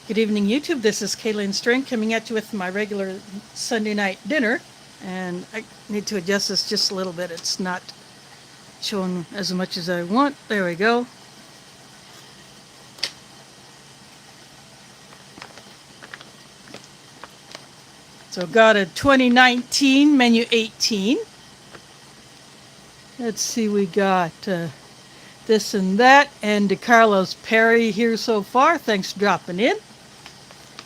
Good evening, YouTube. This is Kaylin String coming at you with my regular Sunday night dinner. And I need to adjust this just a little bit. It's not showing as much as I want. There we go. So got a 2019 menu 18. Let's see, we got this and that. And DeCarlo's Perry here so far. Thanks for dropping in.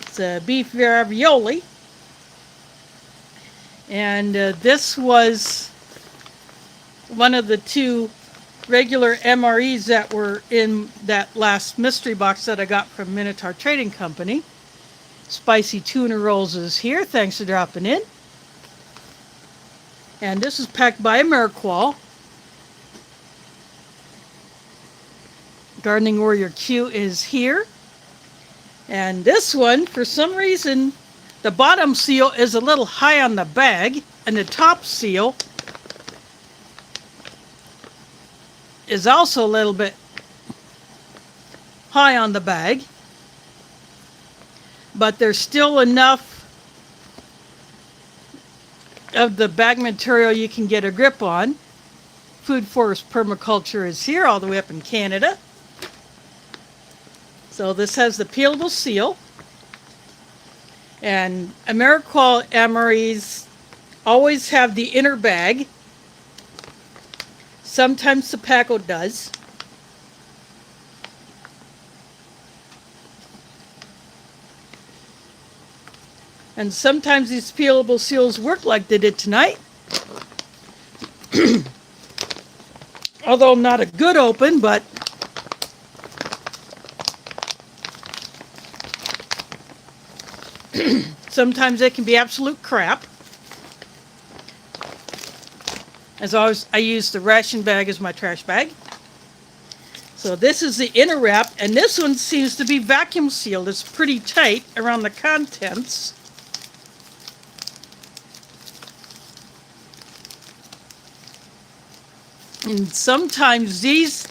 It's a beef ravioli. And this was one of the two regular MREs that were in that last mystery box that I got from Minotaur Trading Company. Spicy tuna rolls is here. Thanks for dropping in. And this is packed by MRE. Gardening Warrior Q is here. And this one, for some reason, the bottom seal is a little high on the bag, and the top seal is also a little bit high on the bag. But there's still enough of the bag material you can get a grip on. Food Forest Permaculture is here, all the way up in Canada. So this has the peelable seal. And AmeriQual MREs always have the inner bag. Sometimes Tobacco does. And sometimes these peelable seals work like they did tonight. Although not a good open, but sometimes they can be absolute crap. As always, I use the ration bag as my trash bag. So this is the inner wrap, and this one seems to be vacuum sealed. It's pretty tight around the contents. And sometimes these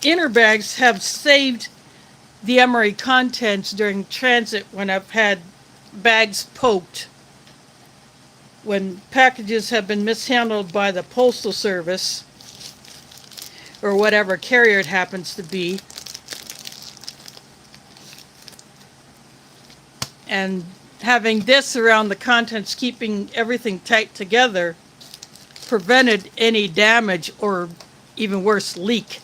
inner bags have saved the MRE contents during transit when I've had bags poked, when packages have been mishandled by the Postal Service or whatever carrier it happens to be. And having this around the contents, keeping everything tight together, prevented any damage or, even worse, leak.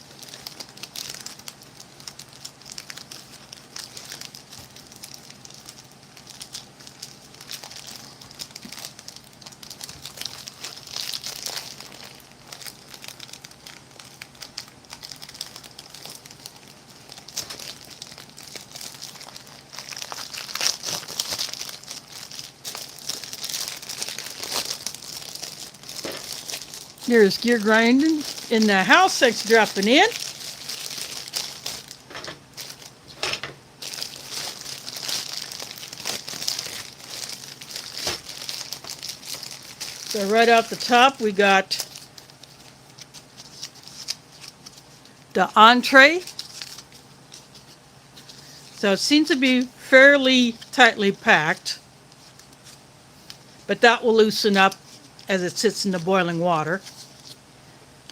Here's gear grinding in the house. Thanks for dropping in. So right off the top, we got the entree. So it seems to be fairly tightly packed, but that will loosen up as it sits in the boiling water.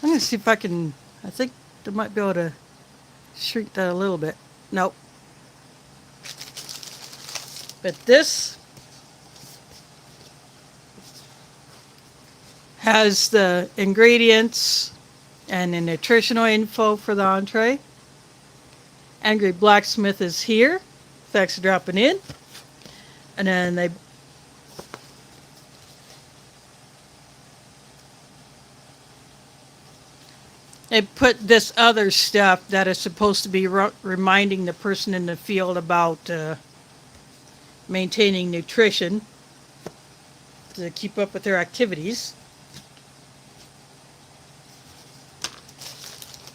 I'm going to see if I can, I think I might be able to shrink that a little bit. Nope. But this has the ingredients and the nutritional info for the entree. Angry Blacksmith is here. Thanks for dropping in. And then they put this other stuff that is supposed to be reminding the person in the field about maintaining nutrition to keep up with their activities.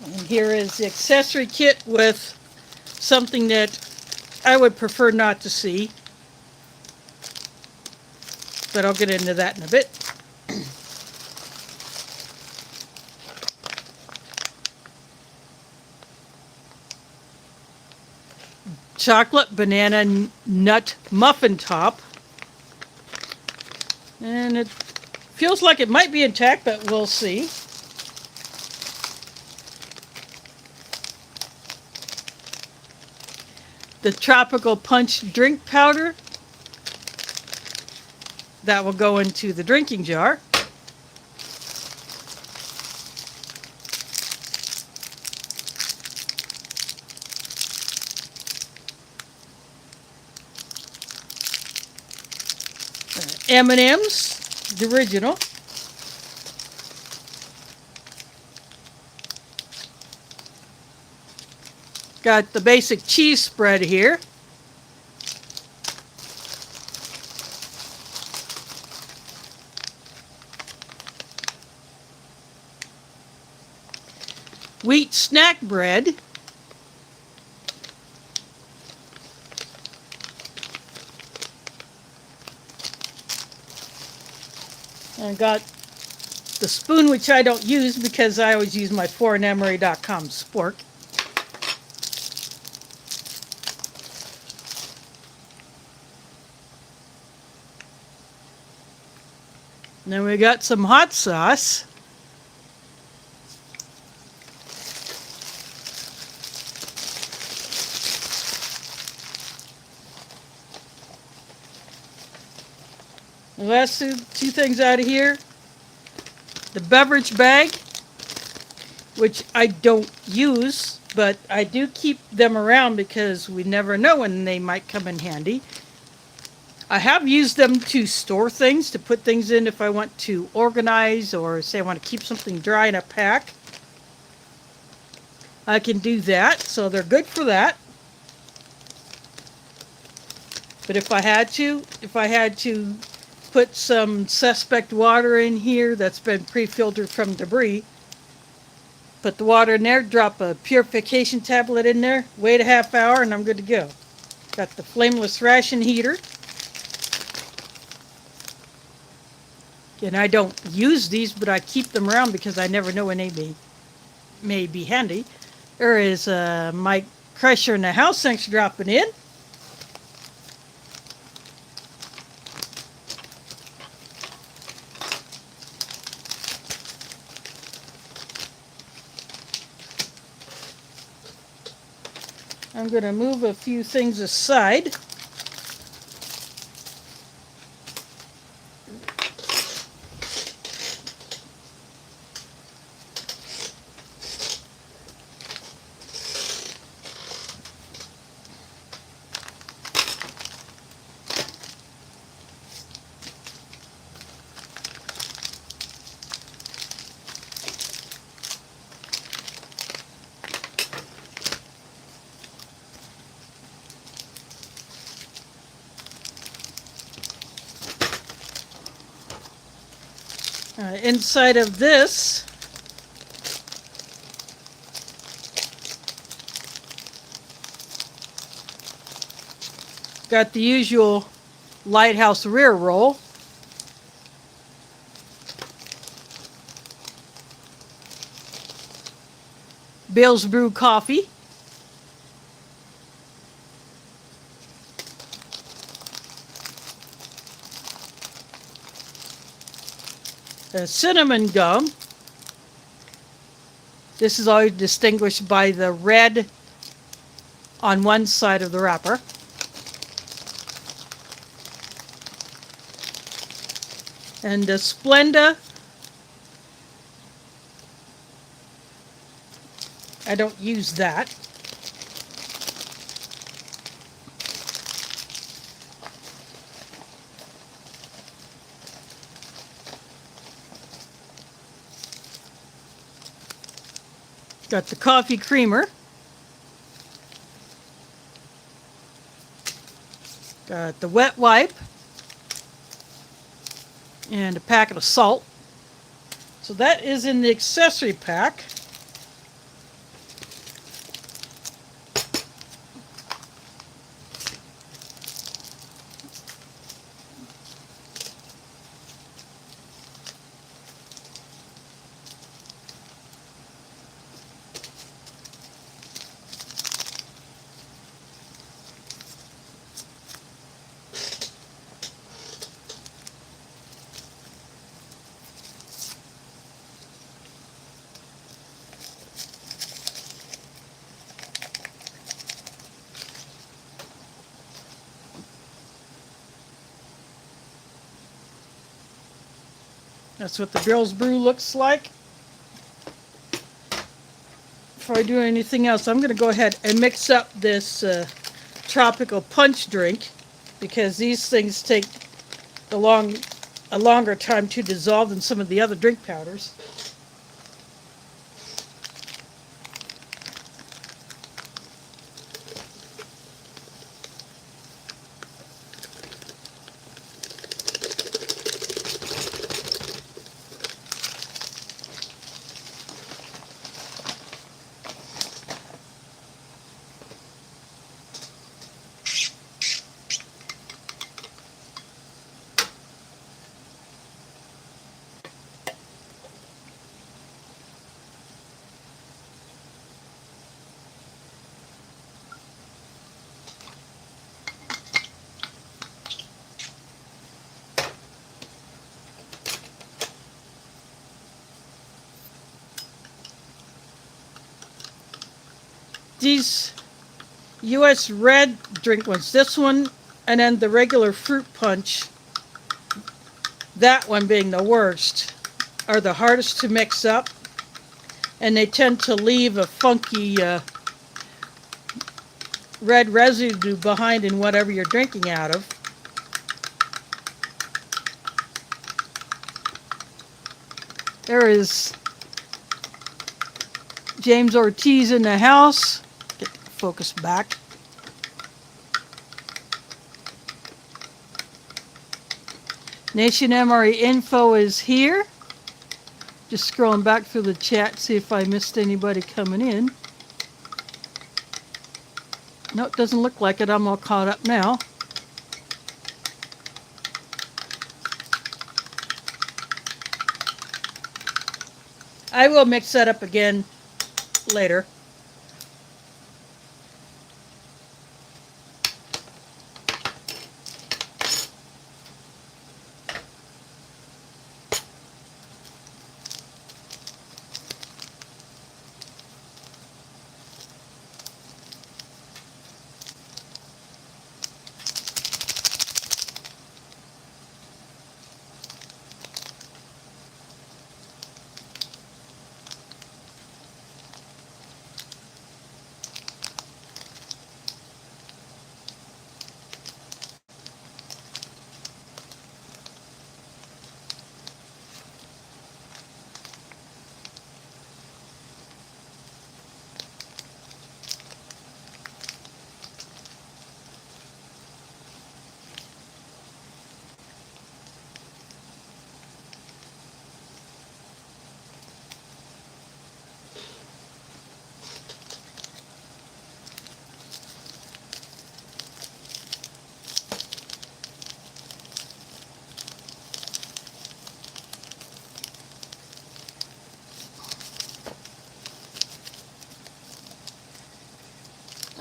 And here is the accessory kit with something that I would prefer not to see, but I'll get into that in a bit. chocolate banana nut muffin top. And it feels like it might be intact, but we'll see. The tropical punch drink powder. That will go into the drinking jar. M&M's, the original. Got the basic cheese spread here. Wheat snack bread. I got the spoon, which I don't use because I always use my foreignmre.com spork. And then we got some hot sauce. The last two things out of here. The beverage bag, which I don't use, but I do keep them around because we never know when they might come in handy. I have used them to store things, to put things in if I want to organize or say I want to keep something dry in a pack. I can do that, so they're good for that. But if I had to put some suspect water in here that's been pre-filtered from debris, put the water in there, drop a purification tablet in there, wait a half hour, and I'm good to go. Got the flameless ration heater. And I don't use these, but I keep them around because I never know when they may be handy. There is my crusher in the house sinks dropping in. I'm going to move a few things aside. Inside of this, got the usual Lighthouse rear roll. Bill's Brew coffee. Cinnamon gum. This is always distinguished by the red on one side of the wrapper. And the Splenda. I don't use that. Got the coffee creamer. Got the wet wipe. And a packet of salt. So that is in the accessory pack. That's what the Bill's Brew looks like. Before I do anything else, I'm going to go ahead and mix up this tropical punch drink, because these things take a longer time to dissolve than some of the other drink powders. These U.S. red drink ones, this one and then the regular fruit punch, that one being the worst, are the hardest to mix up, and they tend to leave a funky red residue behind in whatever you're drinking out of. There is James Ortiz in the house. Get the focus back. Nation MRE info is here. Just scrolling back through the chat, see if I missed anybody coming in. No, it doesn't look like it. I'm all caught up now. I will mix that up again later.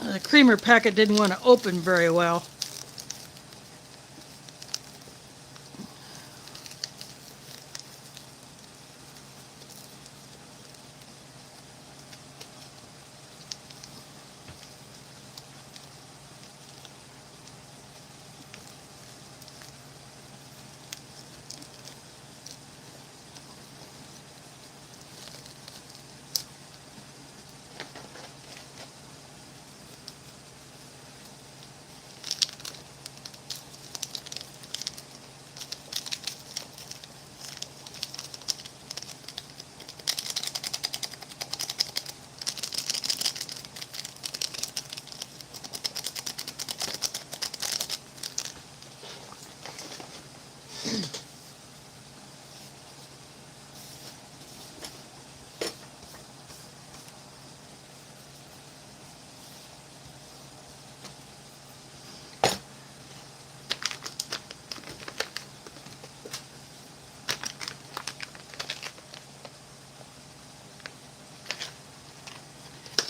The creamer packet didn't want to open very well.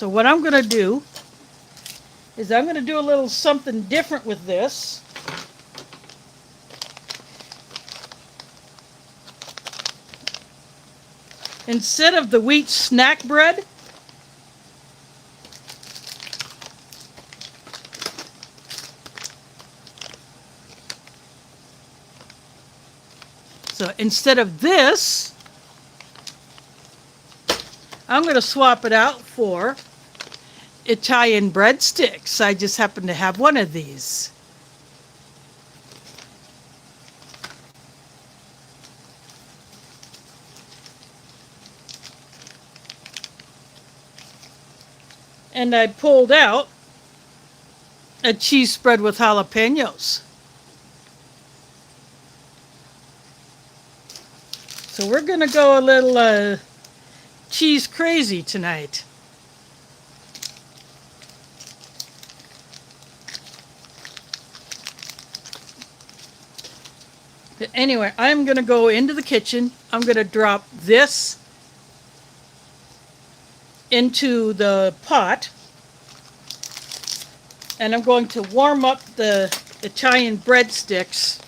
So what I'm going to do is I'm going to do a little something different with this. Instead of the wheat snack bread, So instead of this, I'm going to swap it out for Italian breadsticks. I just happen to have one of these. And I pulled out a cheese spread with jalapenos. So we're going to go a little cheese crazy tonight. But anyway, I'm going to go into the kitchen. I'm going to drop this into the pot. And I'm going to warm up the Italian breadsticks.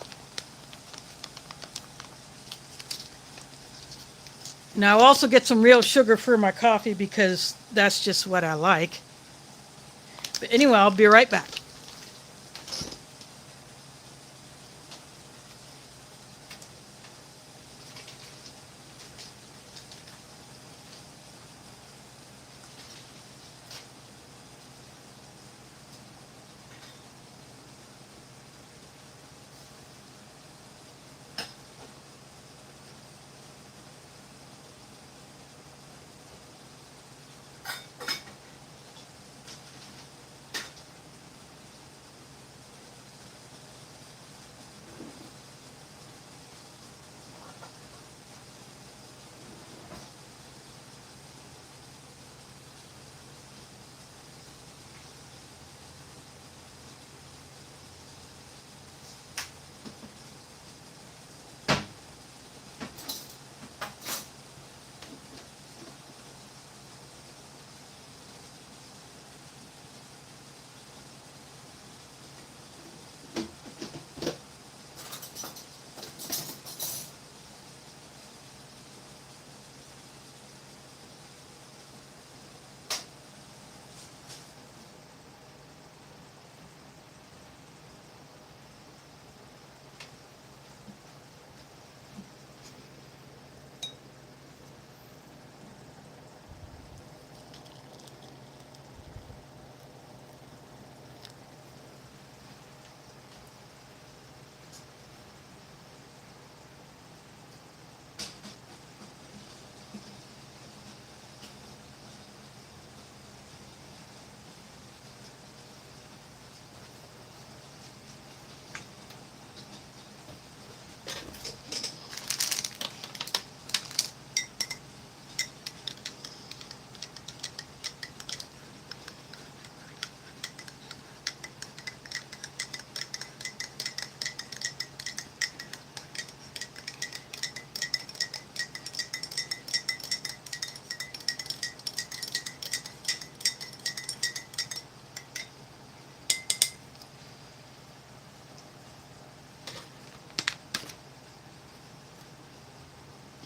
Now I'll also get some real sugar for my coffee because that's just what I like. But anyway, I'll be right back.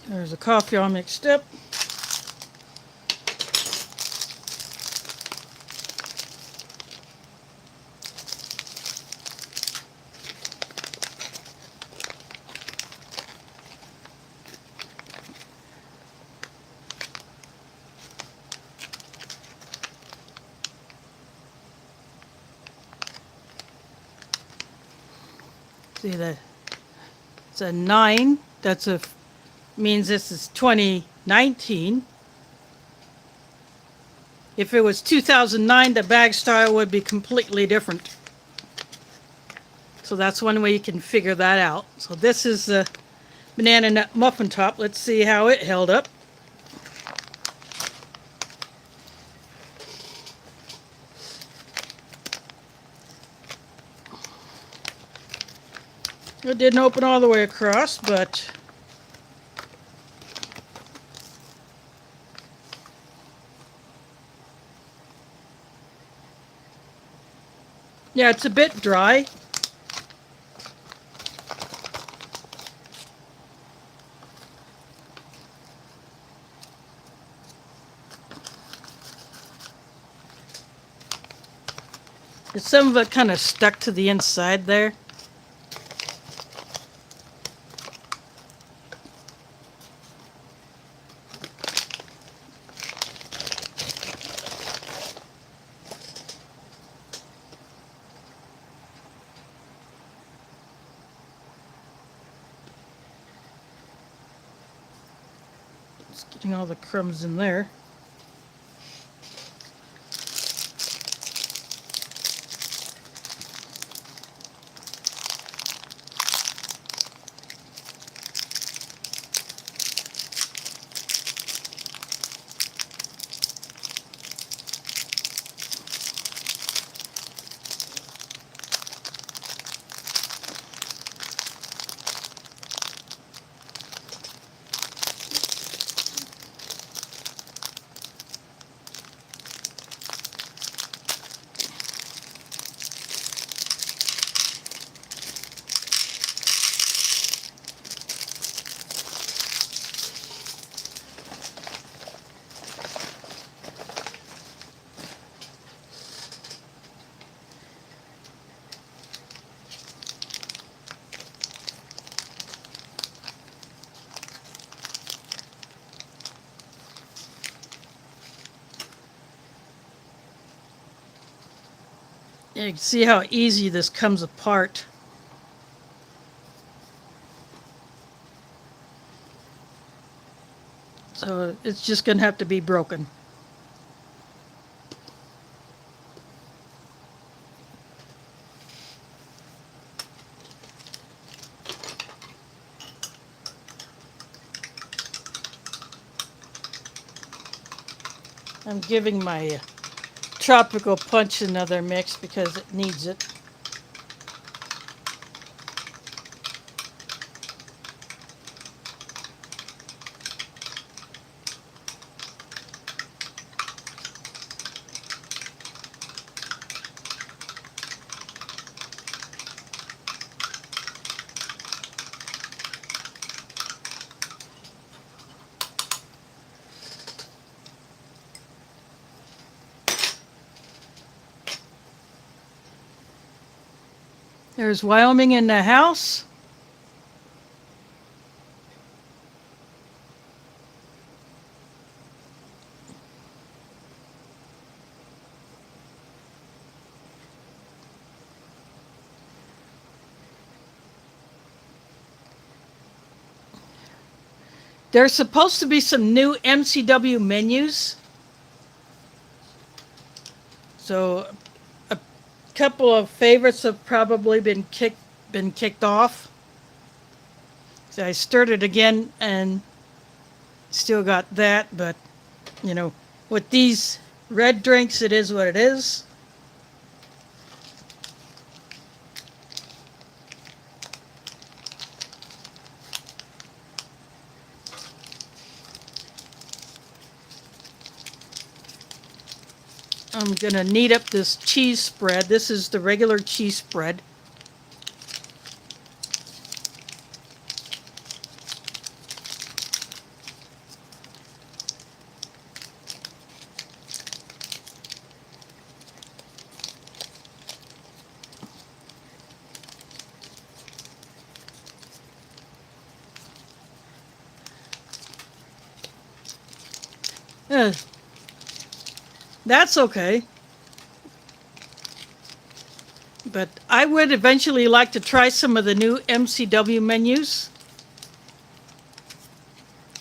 There's the coffee all mixed up. See that? It's a 9. That's a means this is 2019. If it was 2009, the bag style would be completely different. So that's one way you can figure that out. So this is the banana nut muffin top. Let's see how it held up. It didn't open all the way across, but yeah, it's a bit dry. Some of it kind of stuck to the inside there. It's getting all the crumbs in there. You can see how easy this comes apart. So it's just going to have to be broken. I'm giving my tropical punch another mix because it needs it. There's Wyoming in the house. There's supposed to be some new MCW menus. So a couple of favorites have probably been kicked off. So I stirred it again and still got that, but you know, with these red drinks, it is what it is. I'm gonna knead up this cheese spread. This is the regular cheese spread. Uh, That's okay. But I would eventually like to try some of the new MCW menus.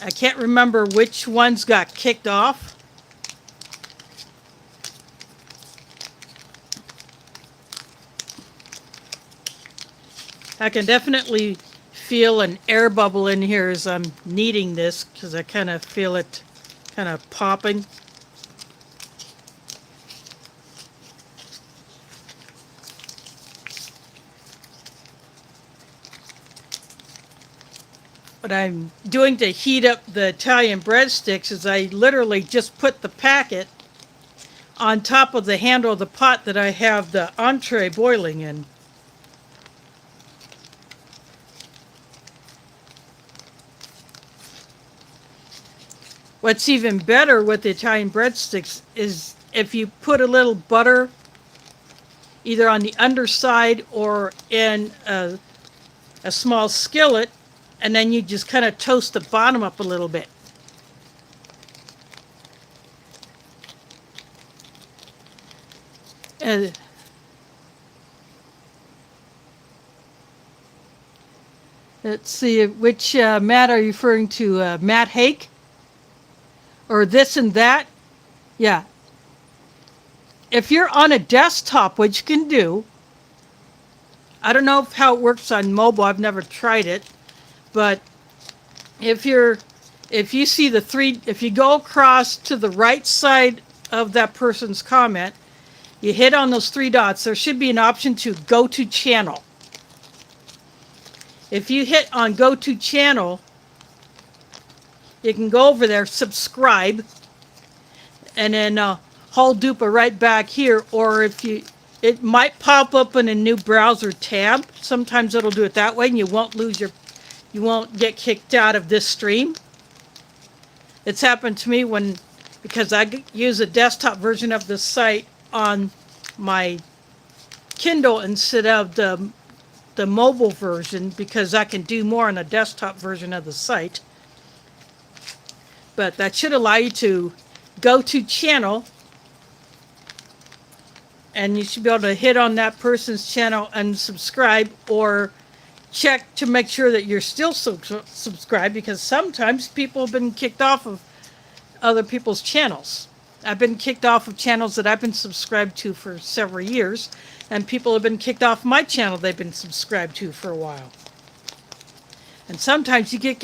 I can't remember which ones got kicked off. I can definitely feel an air bubble in here as I'm kneading this because I kind of feel it kind of popping. What I'm doing to heat up the Italian breadsticks is I literally just put the packet on top of the handle of the pot that I have the entree boiling in. What's even better with the Italian breadsticks is if you put a little butter either on the underside or in a small skillet, and then you just kind of toast the bottom up a little bit. Let's see, which Matt are you referring to? Matt Hake? or this and that. Yeah. If you're on a desktop, what you can do, I don't know how it works on mobile. I've never tried it, but if you're if you see the three, if you go across to the right side of that person's comment, you hit on those three dots, there should be an option to go to channel. If you hit on go to channel, you can go over there, subscribe, and then hold dupa right back here. Or if you, it might pop up in a new browser tab. Sometimes it'll do it that way, and you won't get kicked out of this stream. It's happened to me because I use a desktop version of the site on my Kindle instead of the mobile version, because I can do more on a desktop version of the site. But that should allow you to go to channel, and you should be able to hit on that person's channel and subscribe, or check to make sure that you're still subscribed, because sometimes people have been kicked off of other people's channels. I've been kicked off of channels that I've been subscribed to for several years, and people have been kicked off my channel they've been subscribed to for a while. And sometimes you get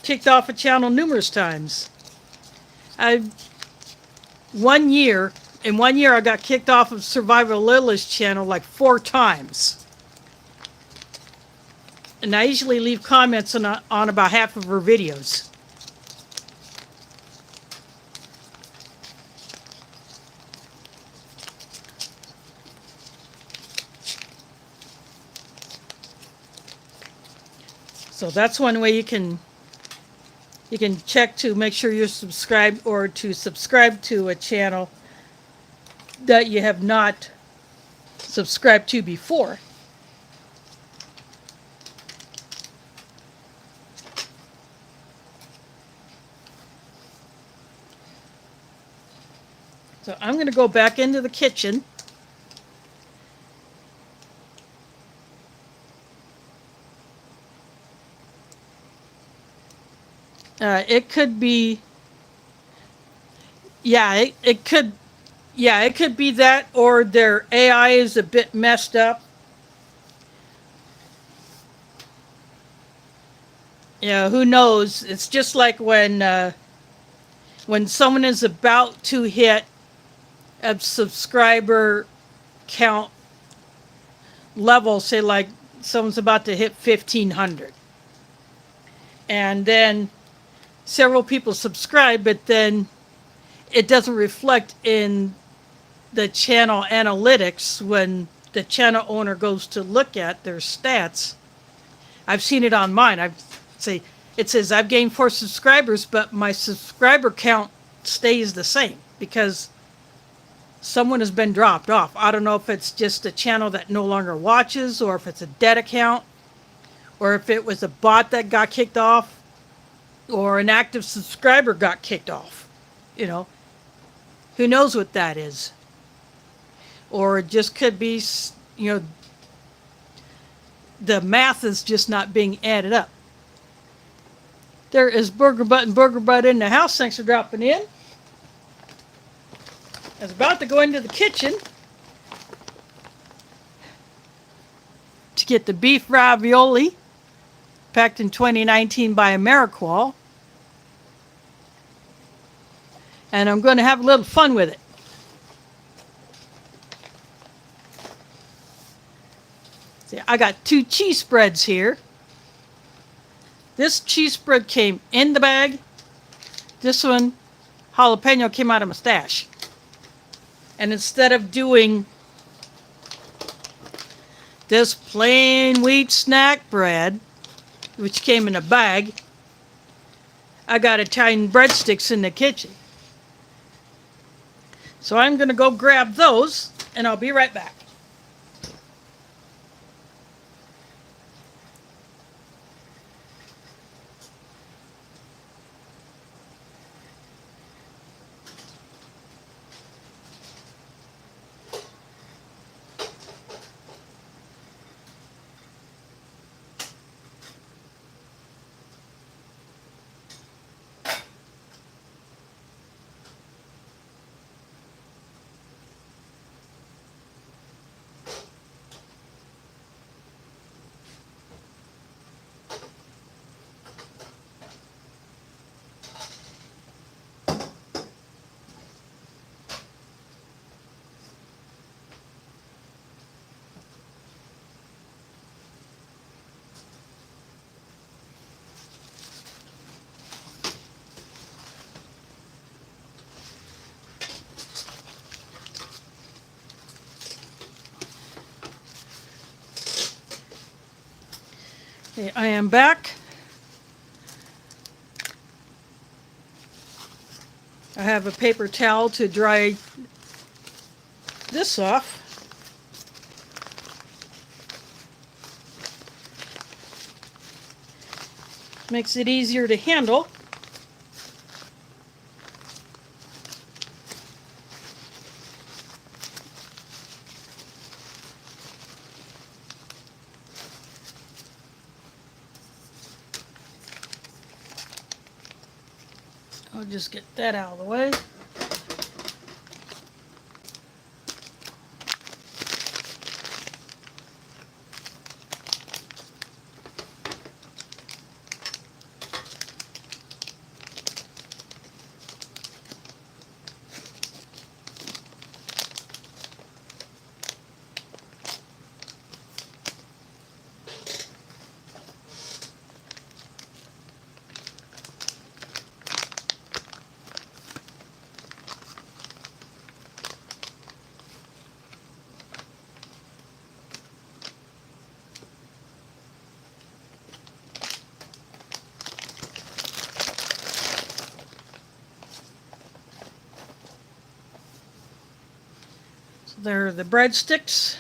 kicked off a channel numerous times. In 1 year I got kicked off of Survival Lily's channel like 4 times. And I usually leave comments on about half of her videos. So that's one way you can check to make sure you're subscribed, or to subscribe to a channel that you have not subscribed to before. So I'm going to go back into the kitchen. It could be, it could be that, or their AI is a bit messed up. Who knows? It's just like when someone is about to hit a subscriber count level, say like someone's about to hit 1,500, and then several people subscribe, but then it doesn't reflect in the channel analytics when the channel owner goes to look at their stats. I've seen it on mine. It says I've gained 4 subscribers, but my subscriber count stays the same because someone has been dropped off. I don't know if it's just a channel that no longer watches, or if it's a dead account, or if it was a bot that got kicked off, or an active subscriber got kicked off. Who knows what that is? Or it just could be, the math is just not being added up. There is Burger Butt in the house. Thanks for dropping in. I was about to go into the kitchen to get the beef ravioli, packed in 2019 by MRE, and I'm going to have a little fun with it. See, I got 2 cheese spreads here. This cheese spread came in the bag. This one, jalapeno, came out of my stash. And instead of doing this plain wheat snack bread, which came in a bag, I got Italian breadsticks in the kitchen. So I'm going to go grab those, and I'll be right back. Okay, I am back. I have a paper towel to dry this off. Makes it easier to handle. I'll just get that out of the way. There are the breadsticks.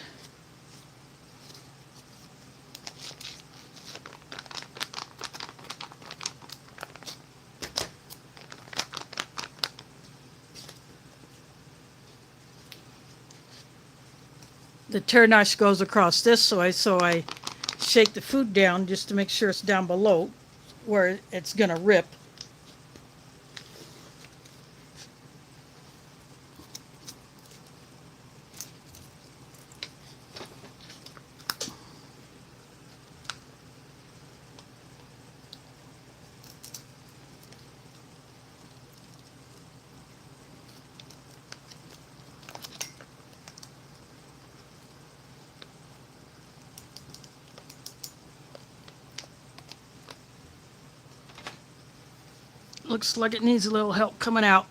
The turnosh goes across this, so I shake the food down just to make sure it's down below where it's gonna rip. Looks like it needs a little help coming out.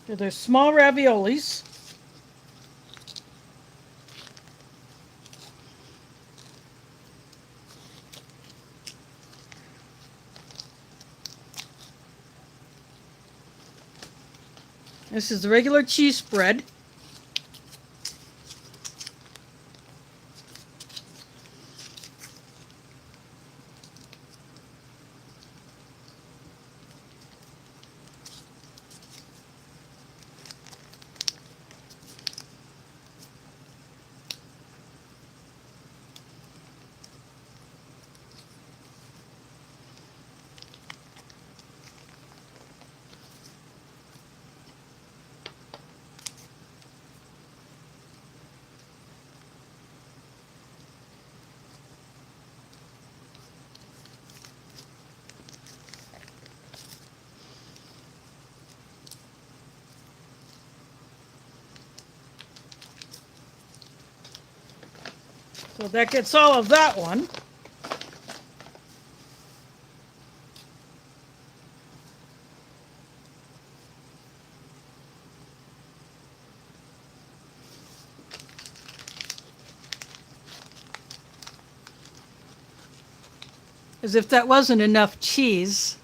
They're small raviolis. This is the regular cheese spread. So that gets all of that one. As if that wasn't enough cheese.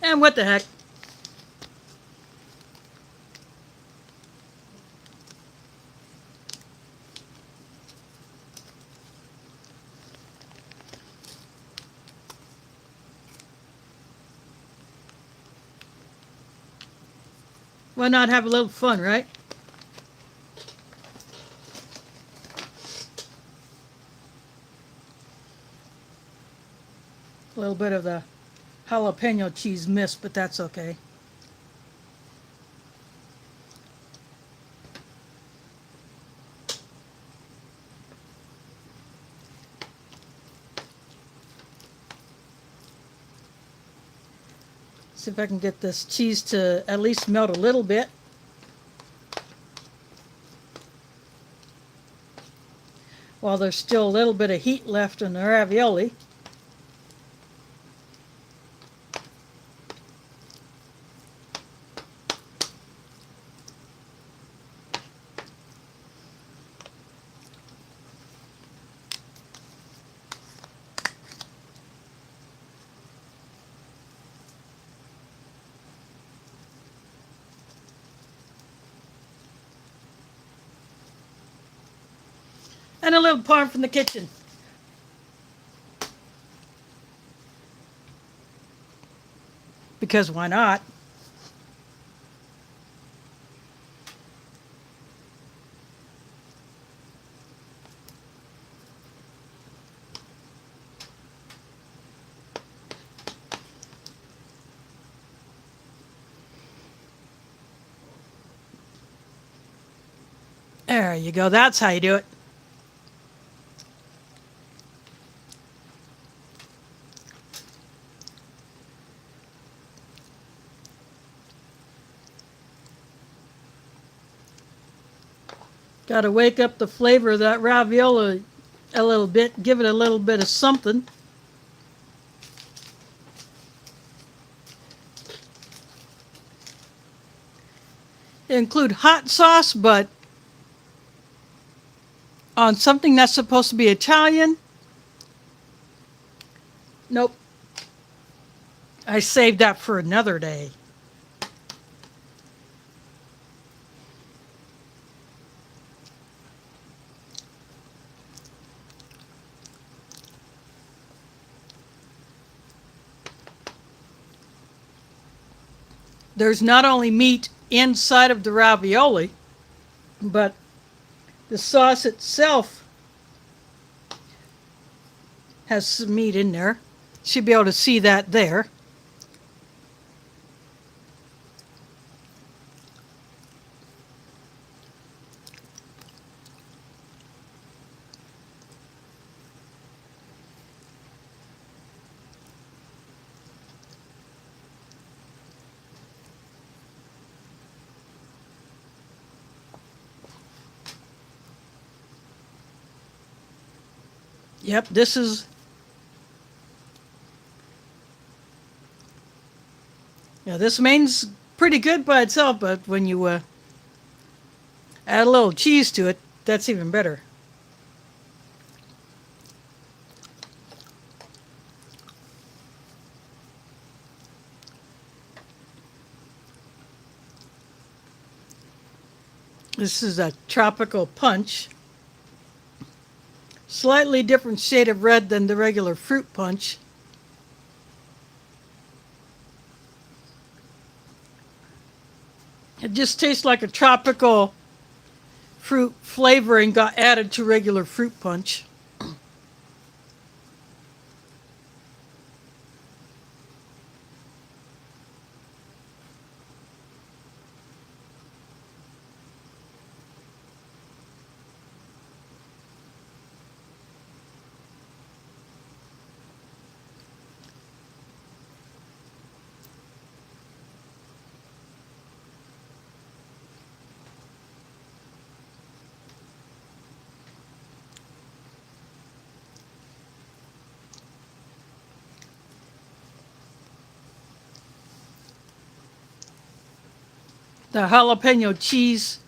And what the heck? Why not have a little fun, right? A little bit of the jalapeno cheese missed, but that's okay. See if I can get this cheese to at least melt a little bit. While there's still a little bit of heat left in the ravioli. And a little parm from the kitchen. Because why not? There you go. That's how you do it. Got to wake up the flavor of that ravioli a little bit, give it a little bit of something. Include hot sauce, but on something that's supposed to be Italian, nope. I saved that for another day. There's not only meat inside of the ravioli, but the sauce itself has some meat in there. Should be able to see that there. Yep, this is this main's pretty good by itself, but when you add a little cheese to it, that's even better. This is a tropical punch. Slightly different shade of red than the regular fruit punch. It just tastes like a tropical fruit flavoring got added to regular fruit punch. The jalapeno cheese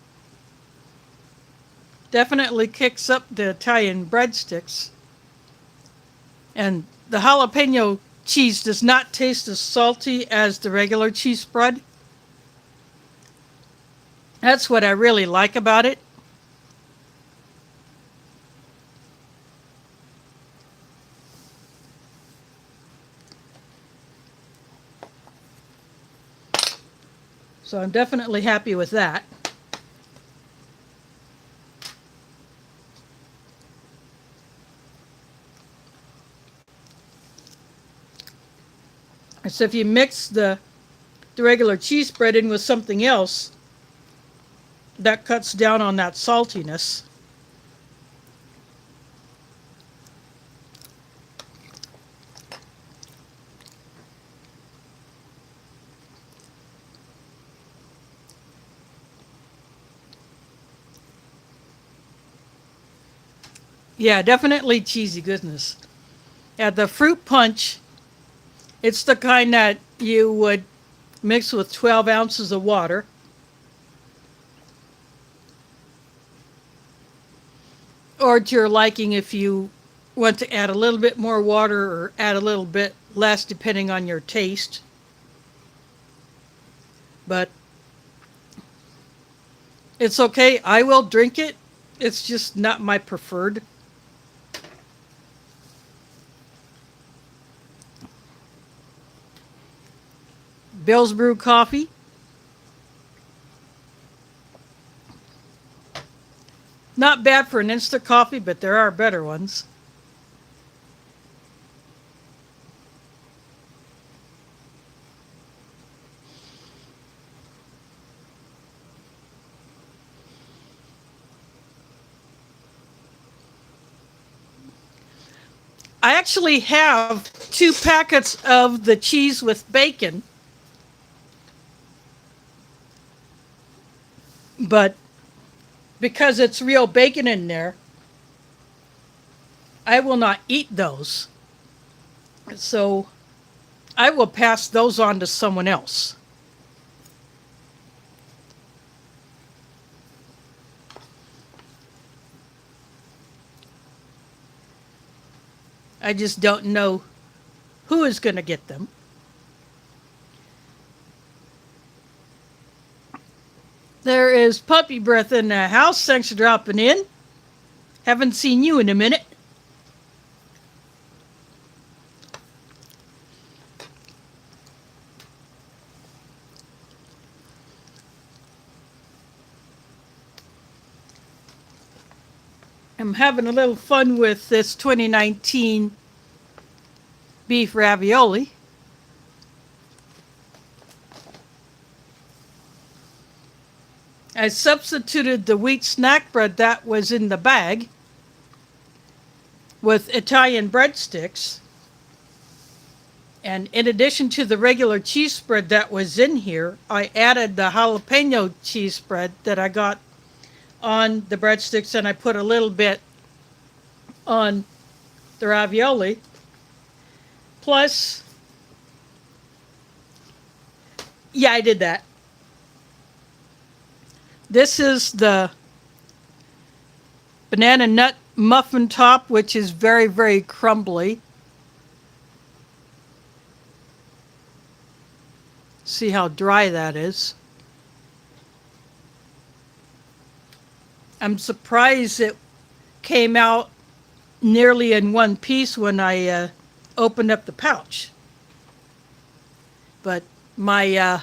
definitely kicks up the Italian breadsticks. And the jalapeno cheese does not taste as salty as the regular cheese spread. That's what I really like about it. So I'm definitely happy with that. So if you mix the regular cheese spread in with something else, that cuts down on that saltiness. Yeah, definitely cheesy goodness. Yeah, the fruit punch, it's the kind that you would mix with 12 ounces of water. Or to your liking if you want to add a little bit more water or add a little bit less depending on your taste. But it's okay. I will drink it. It's just not my preferred. Bill's Brew coffee. Not bad for an instant coffee, but there are better ones. I actually have 2 packets of the cheese with bacon, but because it's real bacon in there, I will not eat those. So I will pass those on to someone else. I just don't know who is going to get them. There is puppy breath in the house. Thanks for dropping in. Haven't seen you in a minute. I'm having a little fun with this 2019 beef ravioli. I substituted the wheat snack bread that was in the bag with Italian breadsticks. And in addition to the regular cheese spread that was in here, I added the jalapeno cheese spread that I got on the breadsticks, and I put a little bit on the ravioli. Plus, yeah, I did that. This is the banana nut muffin top, which is very, very crumbly. See how dry that is. I'm surprised it came out nearly in one piece when I opened up the pouch. But my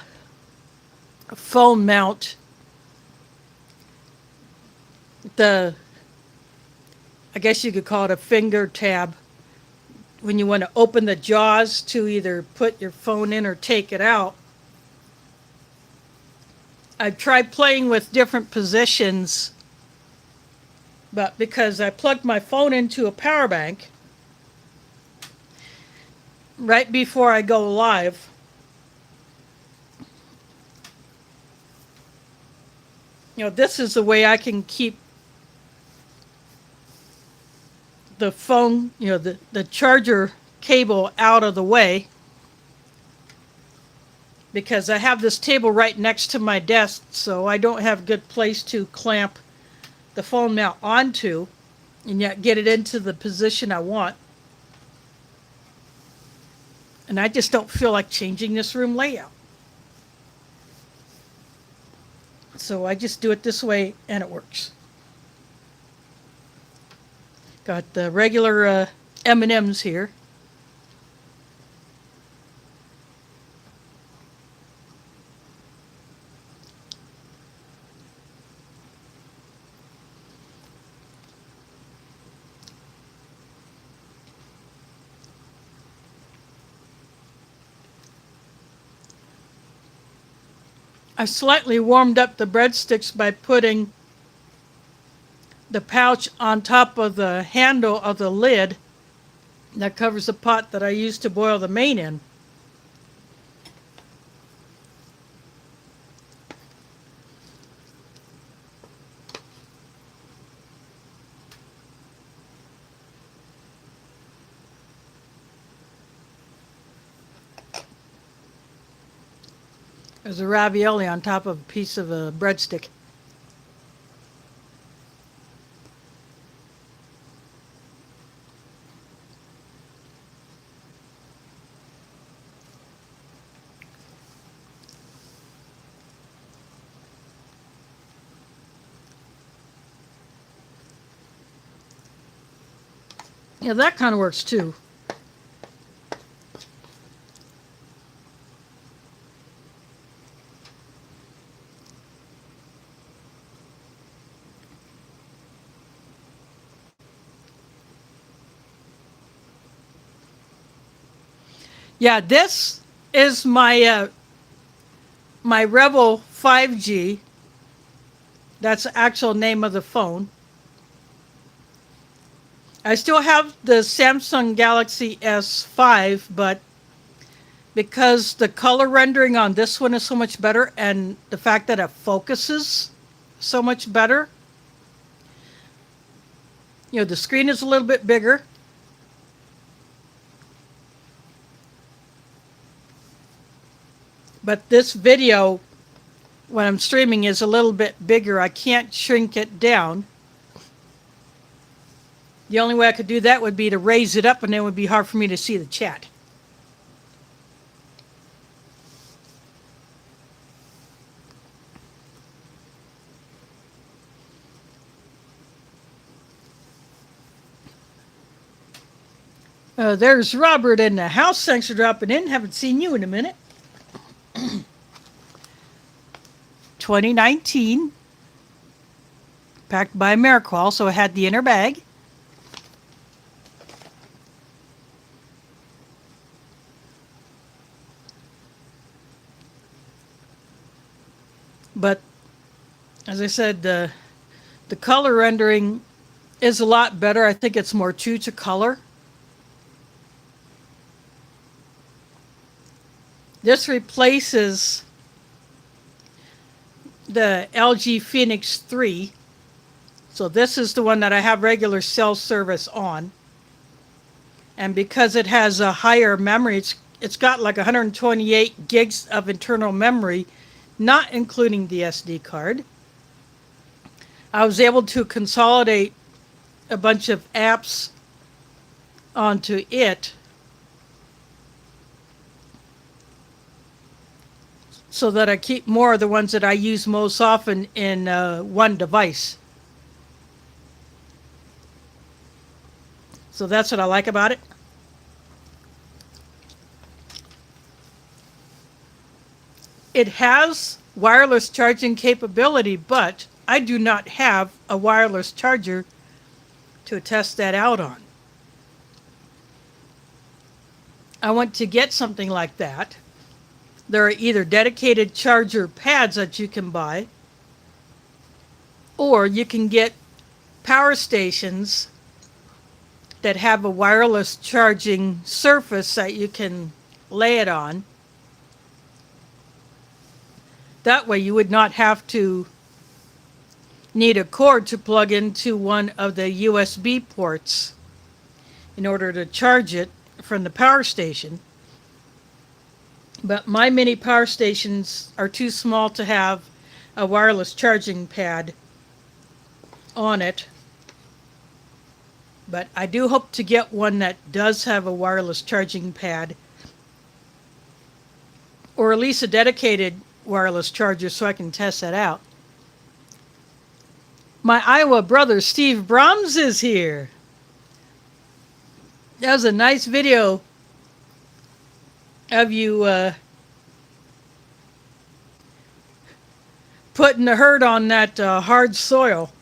phone mount, I guess you could call it a finger tab, when you want to open the jaws to either put your phone in or take it out. I've tried playing with different positions, but because I plugged my phone into a power bank right before I go live, this is the way I can keep the phone, the charger cable out of the way, because I have this table right next to my desk, so I don't have a good place to clamp the phone mount onto and yet get it into the position I want. And I just don't feel like changing this room layout. So I just do it this way and it works. Got the regular M&Ms here. I slightly warmed up the breadsticks by putting the pouch on top of the handle of the lid that covers the pot that I use to boil the main in. There's a ravioli on top of a piece of a breadstick. Yeah, that kind of works too. Yeah, this is my Rebel 5G. That's the actual name of the phone. I still have the Samsung Galaxy S5, but because the color rendering on this one is so much better and the fact that it focuses so much better, the screen is a little bit bigger. But this video, when I'm streaming, is a little bit bigger. I can't shrink it down. The only way I could do that would be to raise it up, and then it would be hard for me to see the chat. There's Robert in the house. Thanks for dropping in. Haven't seen you in a minute. 2019. Packed by Ameriqual, so it had the inner bag. But as I said, the color rendering is a lot better. I think it's more true to color. This replaces the LG Phoenix 3. So this is the one that I have regular cell service on. And because it has a higher memory, it's got like 128 gigs of internal memory, not including the SD card. I was able to consolidate a bunch of apps onto it so that I keep more of the ones that I use most often in one device. So that's what I like about it. It has wireless charging capability, but I do not have a wireless charger to test that out on. I want to get something like that. There are either dedicated charger pads that you can buy, or you can get power stations that have a wireless charging surface that you can lay it on. That way you would not have to need a cord to plug into one of the USB ports in order to charge it from the power station. But my mini power stations are too small to have a wireless charging pad on it. But I do hope to get one that does have a wireless charging pad or at least a dedicated wireless charger so I can test that out. My Iowa brother Steve Brahms is here. That was a nice video of you putting the hurt on that hard soil.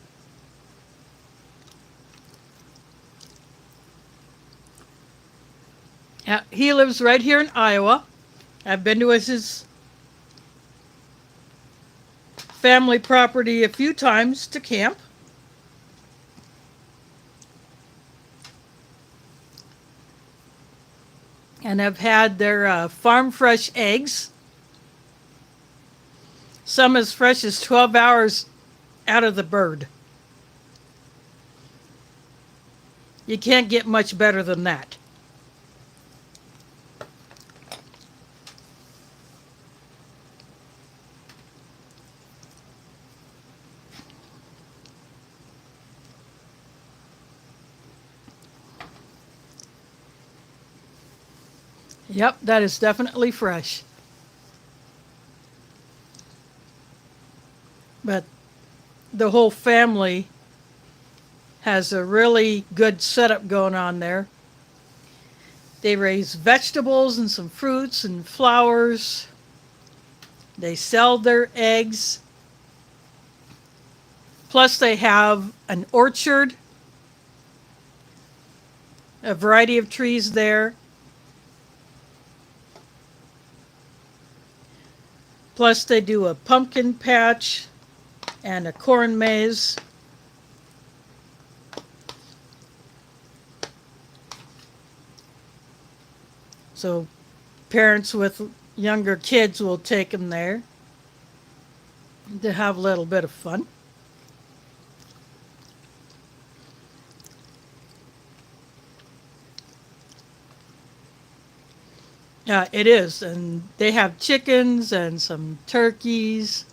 He lives right here in Iowa. I've been to his family property a few times to camp. And I've had their farm fresh eggs. Some as fresh as 12 hours out of the bird. You can't get much better than that. Yep, that is definitely fresh. But the whole family has a really good setup going on there. They raise vegetables and some fruits and flowers. They sell their eggs. Plus they have an orchard, a variety of trees there. Plus they do a pumpkin patch and a corn maze. So parents with younger kids will take them there to have a little bit of fun. Yeah, it is. And they have chickens and some turkeys.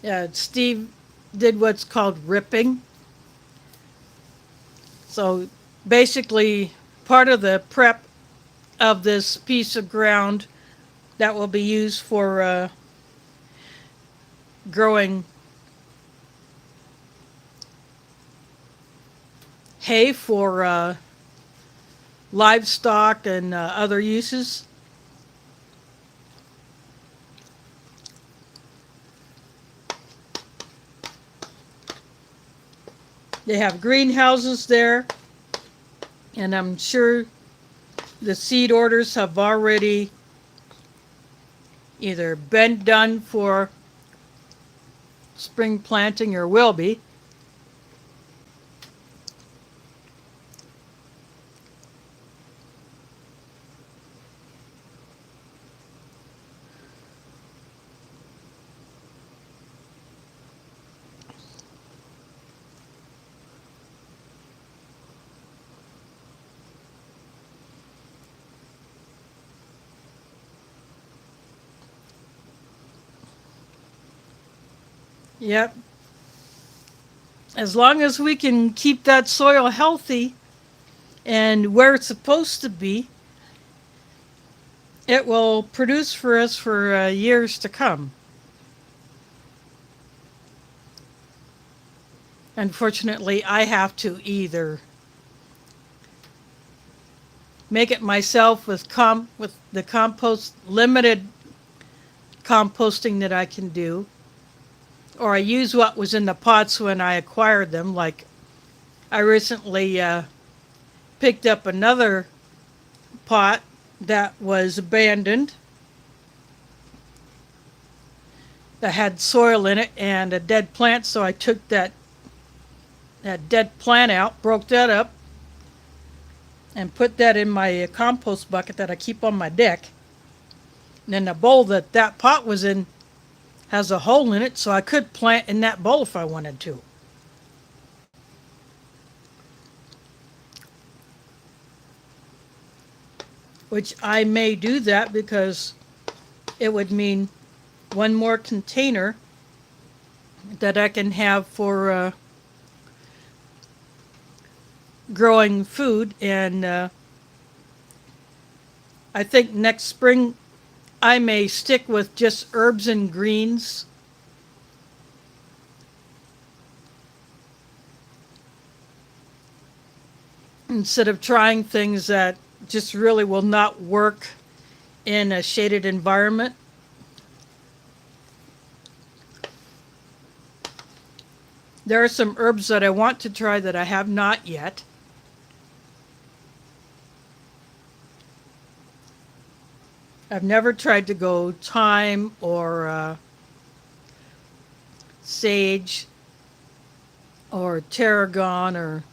Yeah, Steve did what's called ripping. So basically, part of the prep of this piece of ground that will be used for growing hay for livestock and other uses. They have greenhouses there, and I'm sure the seed orders have already either been done for spring planting or will be. Yep. As long as we can keep that soil healthy and where it's supposed to be, it will produce for us for years to come. Unfortunately, I have to either make it myself with the compost limited composting that I can do, or I use what was in the pots when I acquired them. Like I recently picked up another pot that was abandoned that had soil in it and a dead plant, so I took that dead plant out, broke that up, and put that in my compost bucket that I keep on my deck. And then the bowl that pot was in has a hole in it, so I could plant in that bowl if I wanted to. which I may do that because it would mean one more container that I can have for growing food. And I think next spring I may stick with just herbs and greens instead of trying things that just really will not work in a shaded environment. There are some herbs that I want to try that I have not yet. I've never tried to go thyme or sage or tarragon or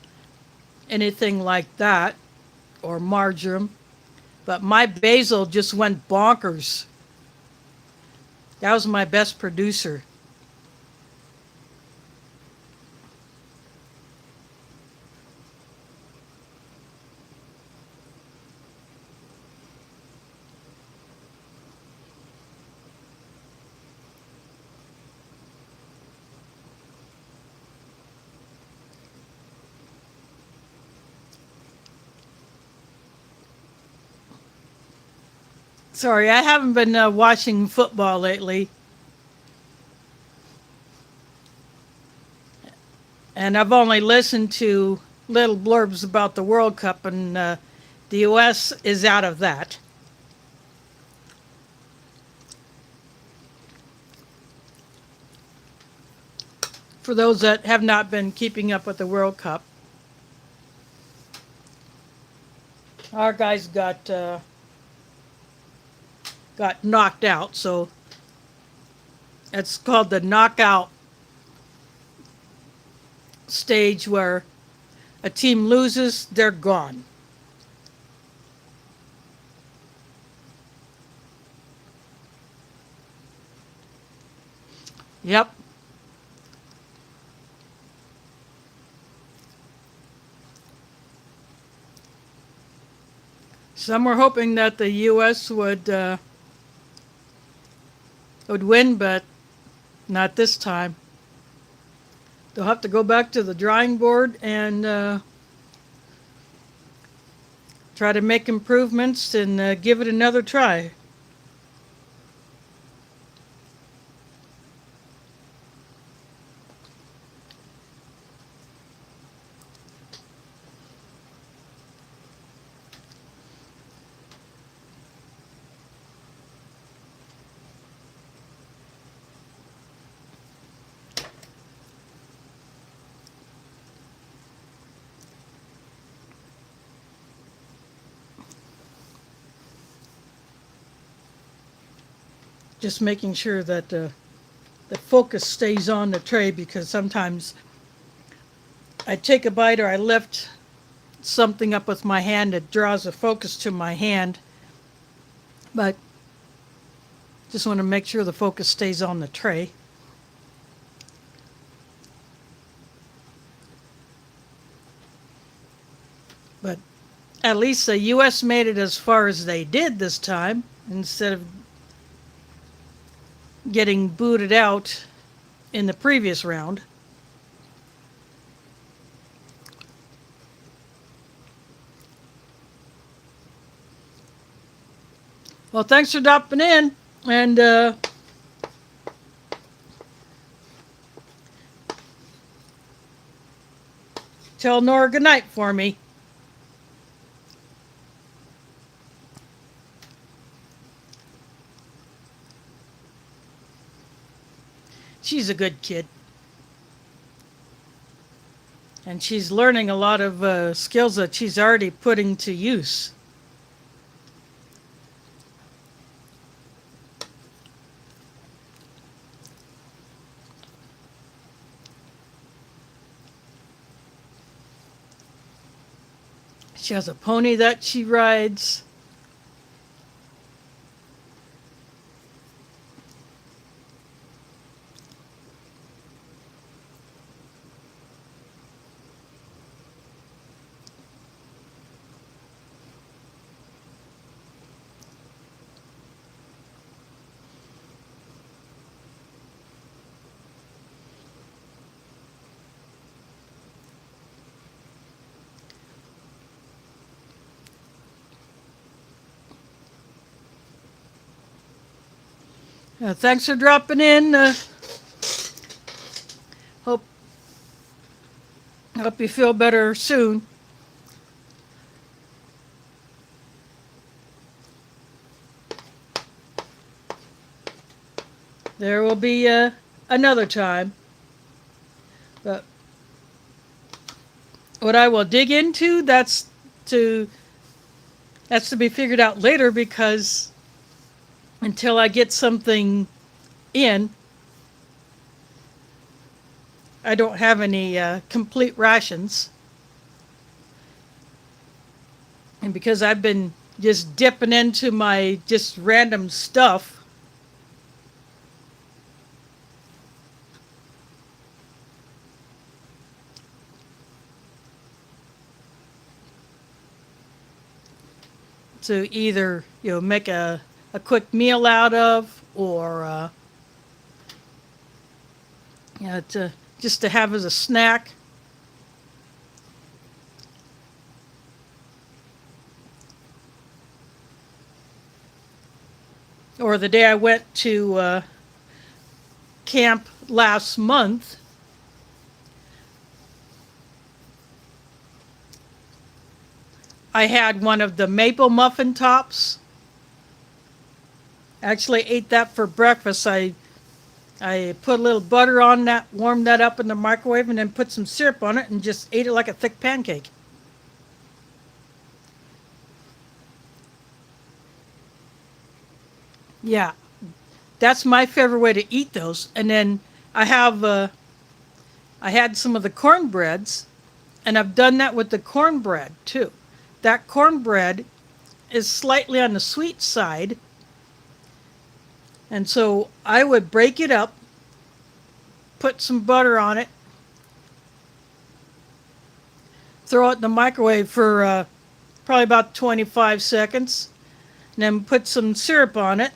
anything like that, or marjoram. But my basil just went bonkers. That was my best producer. Sorry, I haven't been watching football lately. And I've only listened to little blurbs about the World Cup, and the U.S. is out of that. For those that have not been keeping up with the World Cup, our guys got knocked out, so it's called the knockout stage where a team loses, they're gone. Yep. Some were hoping that the U.S. would win, but not this time. They'll have to go back to the drawing board and try to make improvements and give it another try. Just making sure that the focus stays on the tray, because sometimes I take a bite or I lift something up with my hand, it draws the focus to my hand. But just want to make sure the focus stays on the tray. But at least the U.S. made it as far as they did this time, instead of getting booted out in the previous round. Well, thanks for dropping in, and tell Nora good night for me. She's a good kid. And she's learning a lot of skills that she's already putting to use. She has a pony that she rides. Thanks for dropping in. Hope hope you feel better soon. There will be another time. But what I will dig into, to that's to be figured out later because until I get something in, I don't have any complete rations. And because I've been just dipping into my just random stuff, to either make a quick meal out of, or to just to have as a snack. Or the day I went to camp last month, I had one of the maple muffin tops. Actually ate that for breakfast. I put a little butter on that, warmed that up in the microwave, and then put some syrup on it and just ate it like a thick pancake. Yeah, that's my favorite way to eat those. And then I had some of the cornbreads, and I've done that with the cornbread too. That cornbread is slightly on the sweet side, and so I would break it up, put some butter on it, throw it in the microwave for probably about 25 seconds, and then put some syrup on it,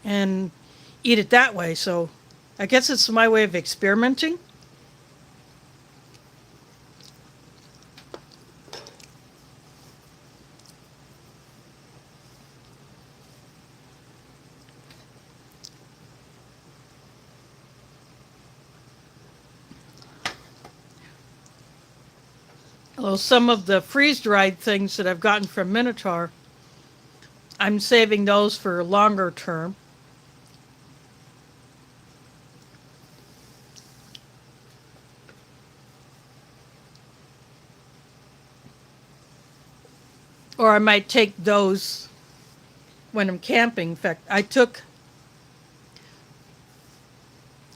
and eat it that way. So I guess it's my way of experimenting. Well, some of the freeze-dried things that I've gotten from Minotaur, I'm saving those for longer term. Or I might take those when I'm camping. In fact,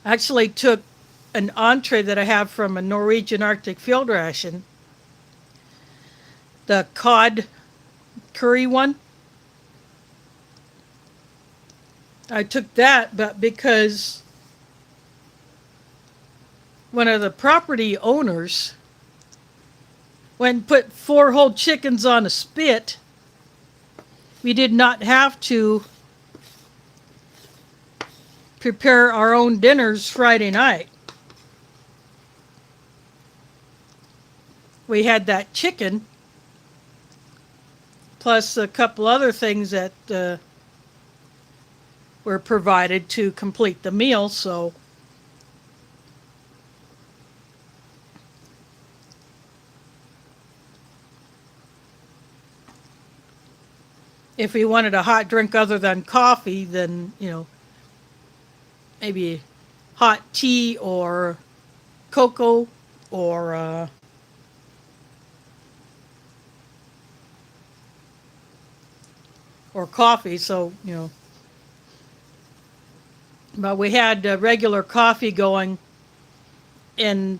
actually took an entree that I have from a Norwegian Arctic field ration, the cod curry one. I took that, but because one of the property owners went and put 4 whole chickens on a spit, we did not have to prepare our own dinners Friday night. We had that chicken, plus a couple other things that were provided to complete the meal, so if we wanted a hot drink other than coffee, then, maybe hot tea or cocoa or coffee. So, but we had regular coffee going in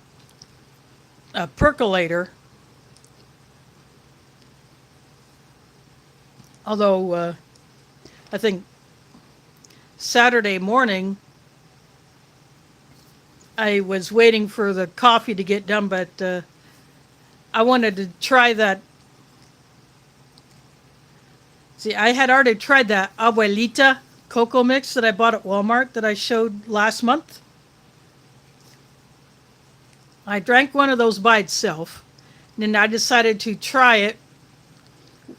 a percolator. Although I think Saturday morning I was waiting for the coffee to get done, but I wanted to try that. See, I had already tried that Abuelita cocoa mix that I bought at Walmart that I showed last month. I drank one of those by itself, and then I decided to try it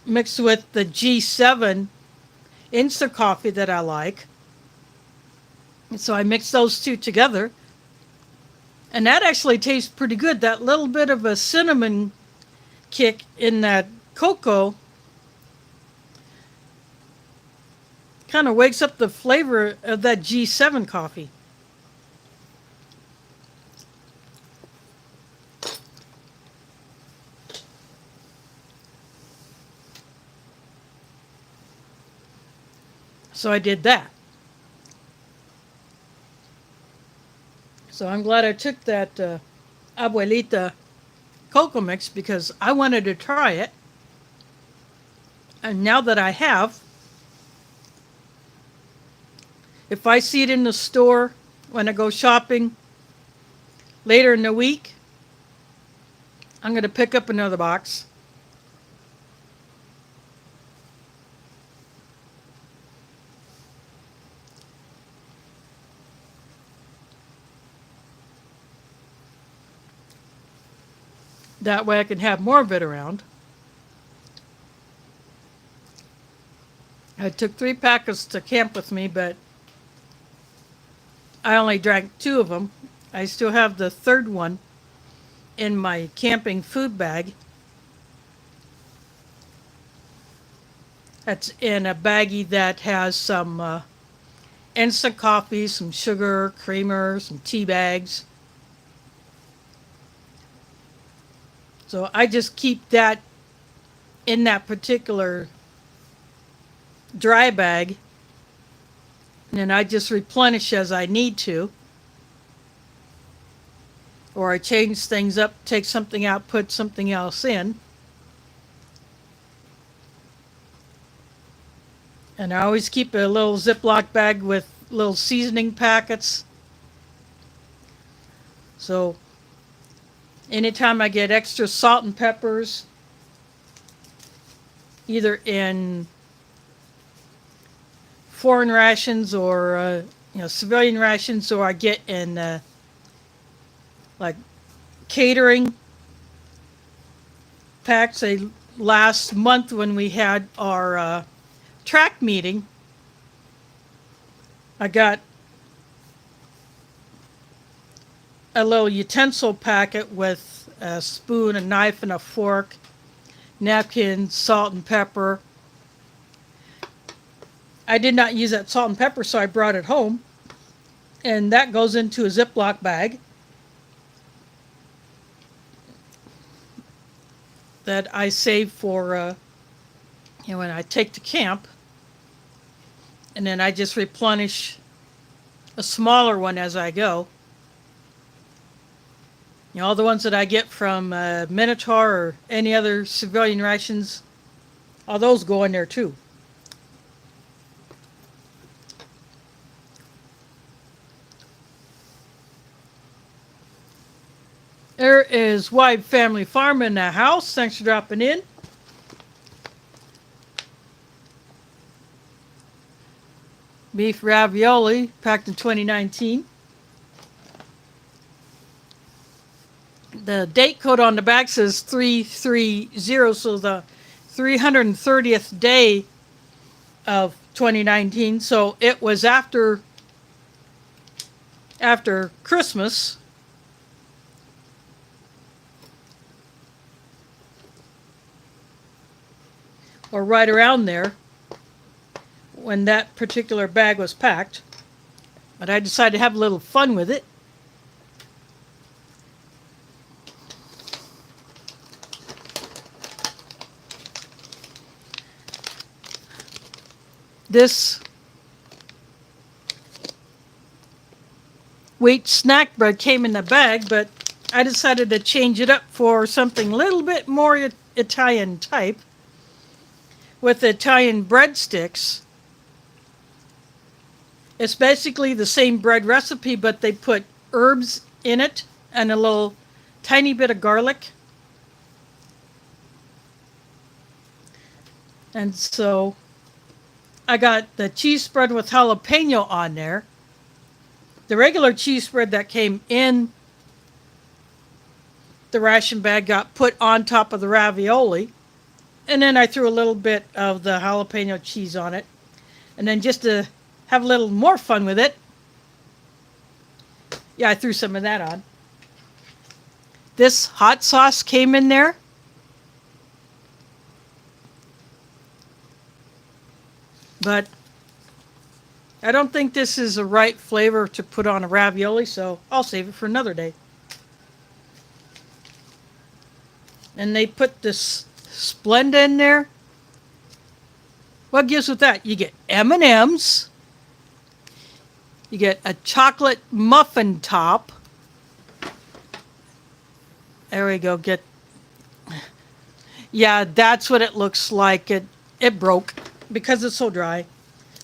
mixed with the G7 instant coffee that I like. And so I mix those two together. And that actually tastes pretty good. That little bit of a cinnamon kick in that cocoa kind of wakes up the flavor of that G7 coffee. So I did that. So I'm glad I took that Abuelita cocoa mix because I wanted to try it. And now that I have, if I see it in the store when I go shopping later in the week, I'm going to pick up another box. That way I can have more of it around. I took 3 packets to camp with me, but I only drank 2 of them. I still have the third one in my camping food bag. That's in a baggie that has some instant coffee, some sugar, creamer, some tea bags. So I just keep that in that particular dry bag, and then I just replenish as I need to. Or I change things up, take something out, put something else in. And I always keep a little Ziploc bag with little seasoning packets. So anytime I get extra salt and peppers, either in foreign rations or civilian rations, or I get in like catering packs. Say last month when we had our track meeting, I got a little utensil packet with a spoon, a knife, and a fork, napkin, salt and pepper. I did not use that salt and pepper, so I brought it home, and that goes into a Ziploc bag that I save for when I take to camp, and then I just replenish a smaller one as I go. All the ones that I get from Minotaur or any other civilian rations, all those go in there too. There is Wide Family Farm in the house. Thanks for dropping in. Beef ravioli, packed in 2019. The date code on the back says 330, so the 330th day of 2019. So it was after Christmas. Or right around there when that particular bag was packed. But I decided to have a little fun with it. This wheat snack bread came in the bag, but I decided to change it up for something a little bit more Italian type with Italian breadsticks. It's basically the same bread recipe, but they put herbs in it and a little tiny bit of garlic. And so I got the cheese spread with jalapeno on there. The regular cheese spread that came in the ration bag got put on top of the ravioli. And then I threw a little bit of the jalapeno cheese on it. And then just to have a little more fun with it, yeah, I threw some of that on. This hot sauce came in there. But I don't think this is the right flavor to put on a ravioli, so I'll save it for another day. And they put this Splenda in there. What gives with that? You get M&Ms. You get a chocolate muffin top. There we go. Yeah, that's what it looks like. It broke because it's so dry.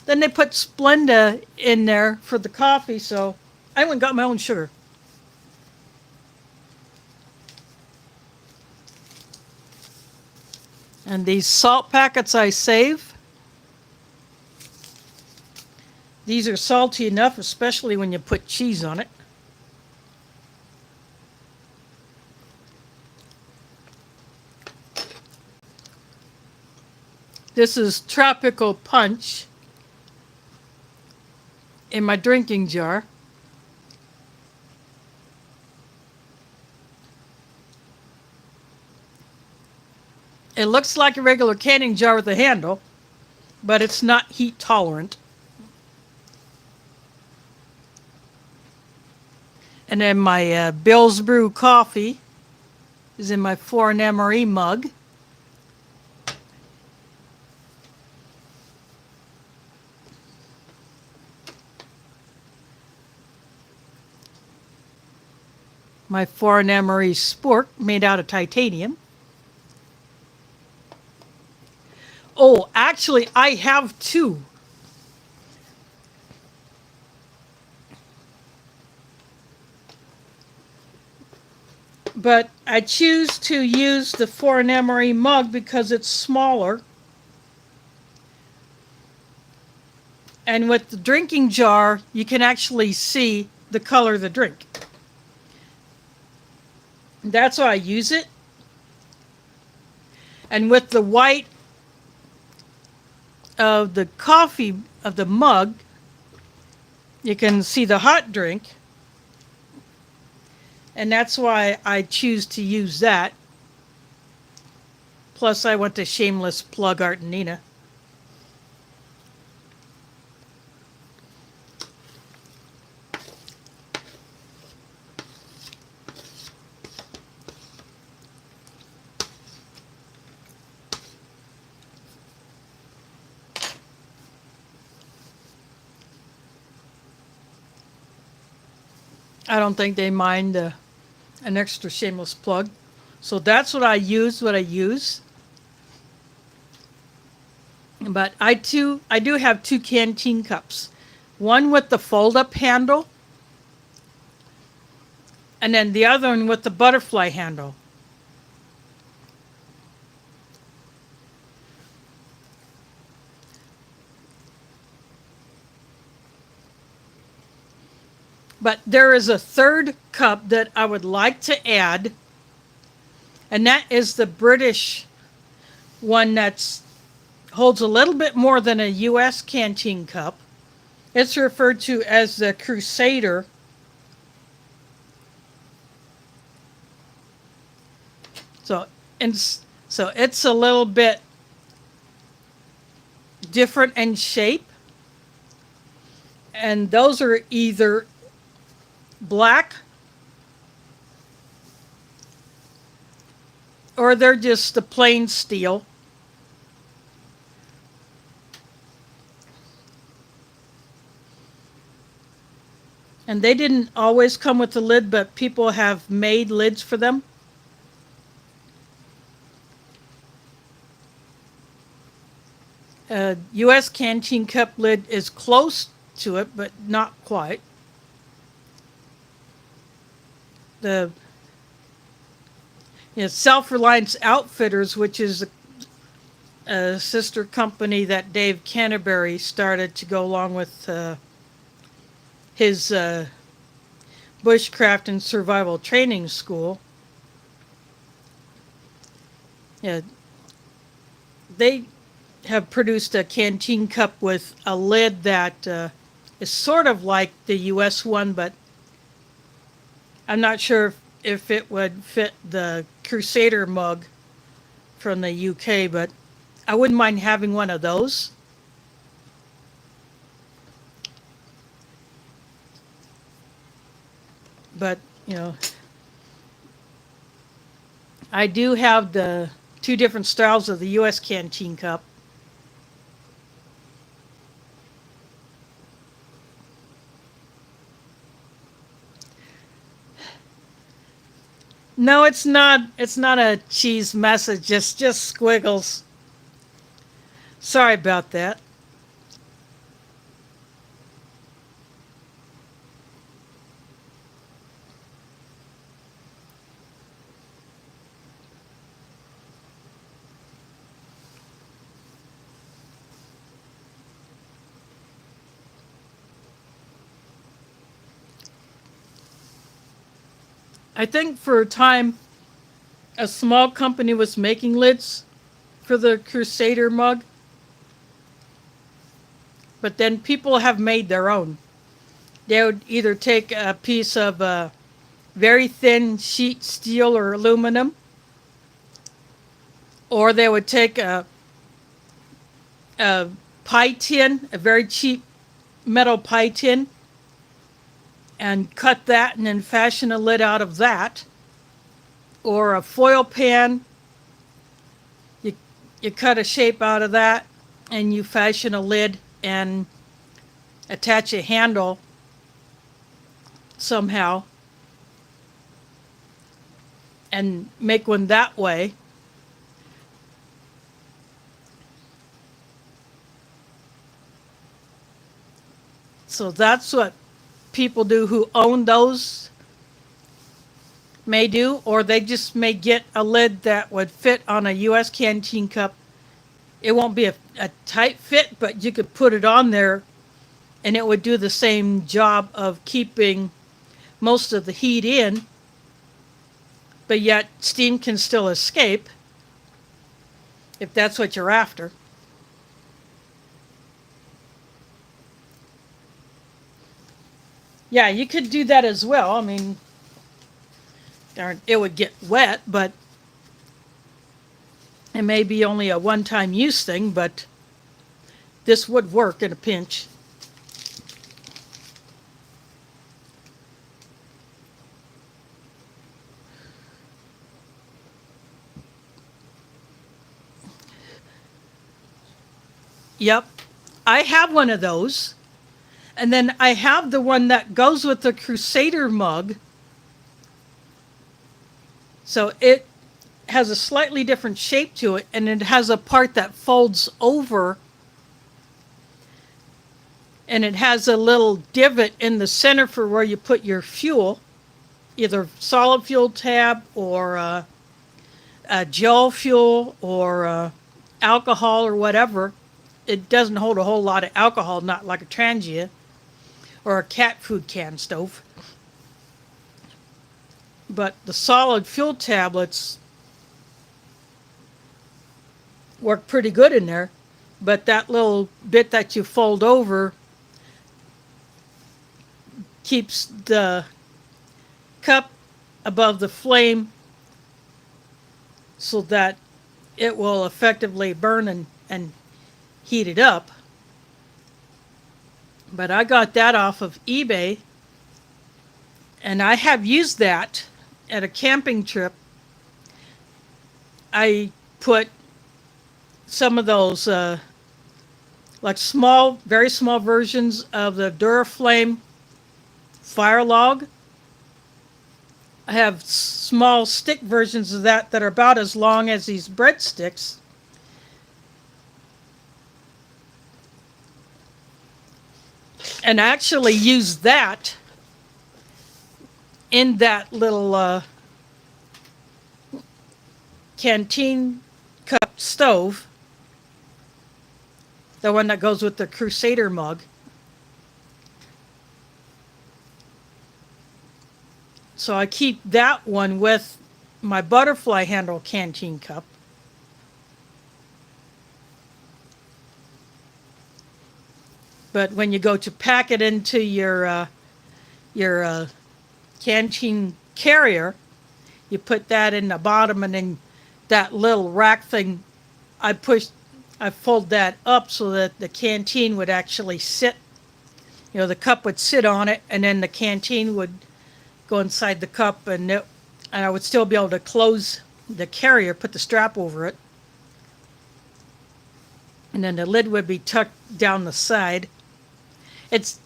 Then they put Splenda in there for the coffee, so I went and got my own sugar. And these salt packets I save. These are salty enough, especially when you put cheese on it. This is Tropical Punch in my drinking jar. It looks like a regular canning jar with a handle, but it's not heat tolerant. And then my Bill's Brew coffee is in my foreign MRE mug. My foreign MRE spork made out of titanium. Oh, actually, I have two. But I choose to use the foreign MRE mug because it's smaller. And with the drinking jar, you can actually see the color of the drink. That's why I use it. And with the white of the coffee of the mug, you can see the hot drink. And that's why I choose to use that. Plus, I want to shameless plug Art and Nina. I don't think they mind an extra shameless plug. So that's what I use. But I do have two canteen cups. One with the fold-up handle, and then the other one with the butterfly handle. But there is a third cup that I would like to add, and that is the British one that holds a little bit more than a U.S. canteen cup. It's referred to as the Crusader. So it's a little bit different in shape. And those are either black or they're just the plain steel. And they didn't always come with the lid, but people have made lids for them. U.S. canteen cup lid is close to it, but not quite. The Self-Reliance Outfitters, which is a sister company that Dave Canterbury started to go along with his bushcraft and survival training school. Yeah, have produced a canteen cup with a lid that is sort of like the US one, but I'm not sure if it would fit the Crusader mug from the UK, but I wouldn't mind having one of those. But, I do have the two different styles of the US canteen cup. No, it's not. It's not a cheese message. Just squiggles. Sorry about that. I think for a time, a small company was making lids for the Crusader mug, but then people have made their own. They would either take a piece of very thin sheet steel or aluminum, or they would take a pie tin, a very cheap metal pie tin, and cut that and then fashion a lid out of that. Or a foil pan, you cut a shape out of that and you fashion a lid and attach a handle somehow and make one that way. So that's what people do who own those may do, or they just may get a lid that would fit on a US canteen cup. It won't be a tight fit, but you could put it on there and it would do the same job of keeping most of the heat in, but yet steam can still escape if that's what you're after. Yeah, you could do that as well. I mean, darn, it would get wet, but it may be only a one-time use thing, but this would work in a pinch. Yep, I have one of those. And then I have the one that goes with the Crusader mug. So it has a slightly different shape to it, and it has a part that folds over, and it has a little divot in the center for where you put your fuel, either solid fuel tab or a gel fuel or alcohol or whatever. It doesn't hold a whole lot of alcohol, not like a Trangia or a cat food can stove. But the solid fuel tablets work pretty good in there. But that little bit that you fold over keeps the cup above the flame so that it will effectively burn and heat it up. But I got that off of eBay, and I have used that at a camping trip. I put some of those like small, very small versions of the Duraflame fire log. I have small stick versions of that that are about as long as these breadsticks. And actually use that in that little canteen cup stove, the one that goes with the Crusader mug. So I keep that one with my butterfly handle canteen cup. But when you go to pack it into your canteen carrier, you put that in the bottom, and then that little rack thing, I push, I fold that up so that the canteen would actually sit. You know, the cup would sit on it, and then the canteen would go inside the cup, and I would still be able to close the carrier, put the strap over it, and then the lid would be tucked down the side. It's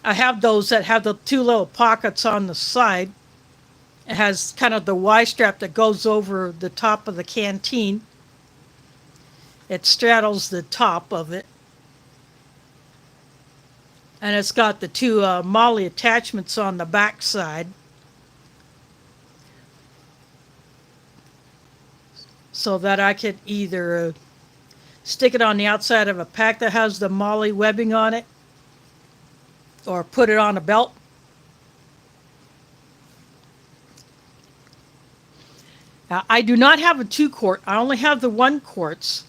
I have those that have the two little pockets on the side. It has kind of the Y strap that goes over the top of the canteen. It straddles the top of it. And it's got the two MRE attachments on the back side. So that I could either stick it on the outside of a pack that has the MRE webbing on it, or put it on a belt. Now, I do not have a 2-quart. I only have the 1-quarts.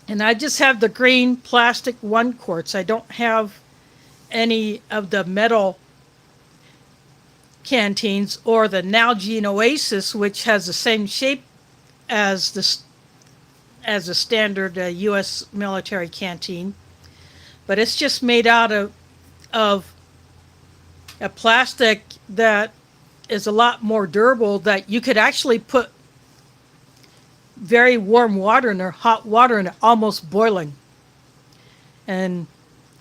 And I just have the green plastic 1-quarts. I don't have any of the metal canteens or the Nalgene Oasis, which has the same shape as a standard U.S. military canteen, but it's just made out of a plastic that is a lot more durable, that you could actually put very warm water in there, hot water in it, almost boiling. And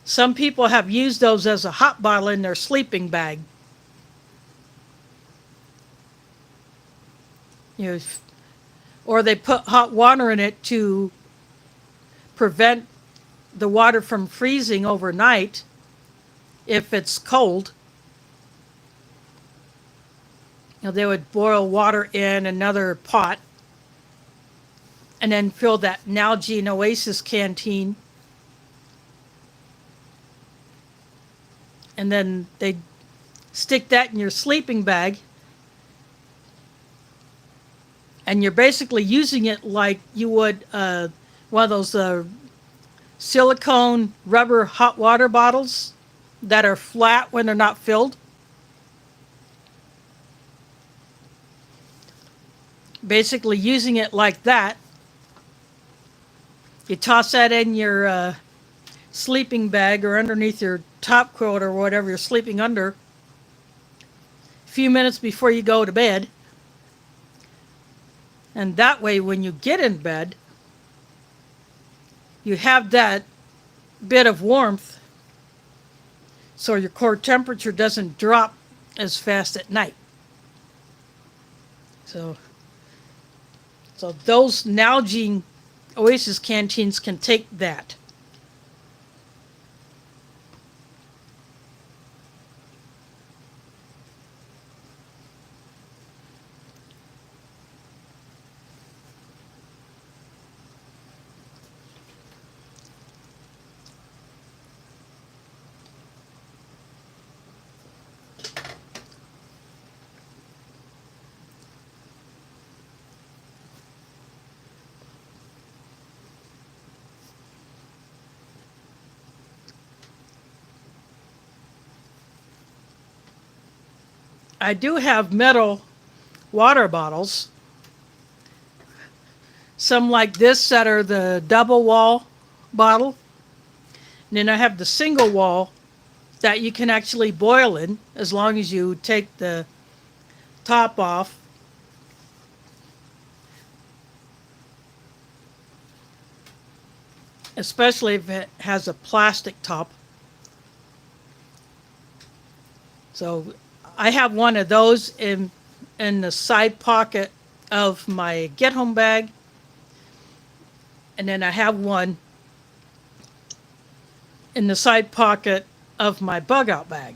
some people have used those as a hot bottle in their sleeping bag. You know, or they put hot water in it to prevent the water from freezing overnight if it's cold. You know, they would boil water in another pot and then fill that Nalgene Oasis canteen. And then they'd stick that in your sleeping bag. And you're basically using it like you would one of those silicone rubber hot water bottles that are flat when they're not filled. Basically using it like that. You toss that in your sleeping bag or underneath your top quilt or whatever you're sleeping under a few minutes before you go to bed. And that way, when you get in bed, you have that bit of warmth so your core temperature doesn't drop as fast at night. So those Nalgene Oasis canteens can take that. I do have metal water bottles, some like this that are the double wall bottle. And then I have the single wall that you can actually boil in as long as you take the top off. Especially if it has a plastic top. So I have one of those in the side pocket of my get home bag. And then I have one in the side pocket of my bug out bag.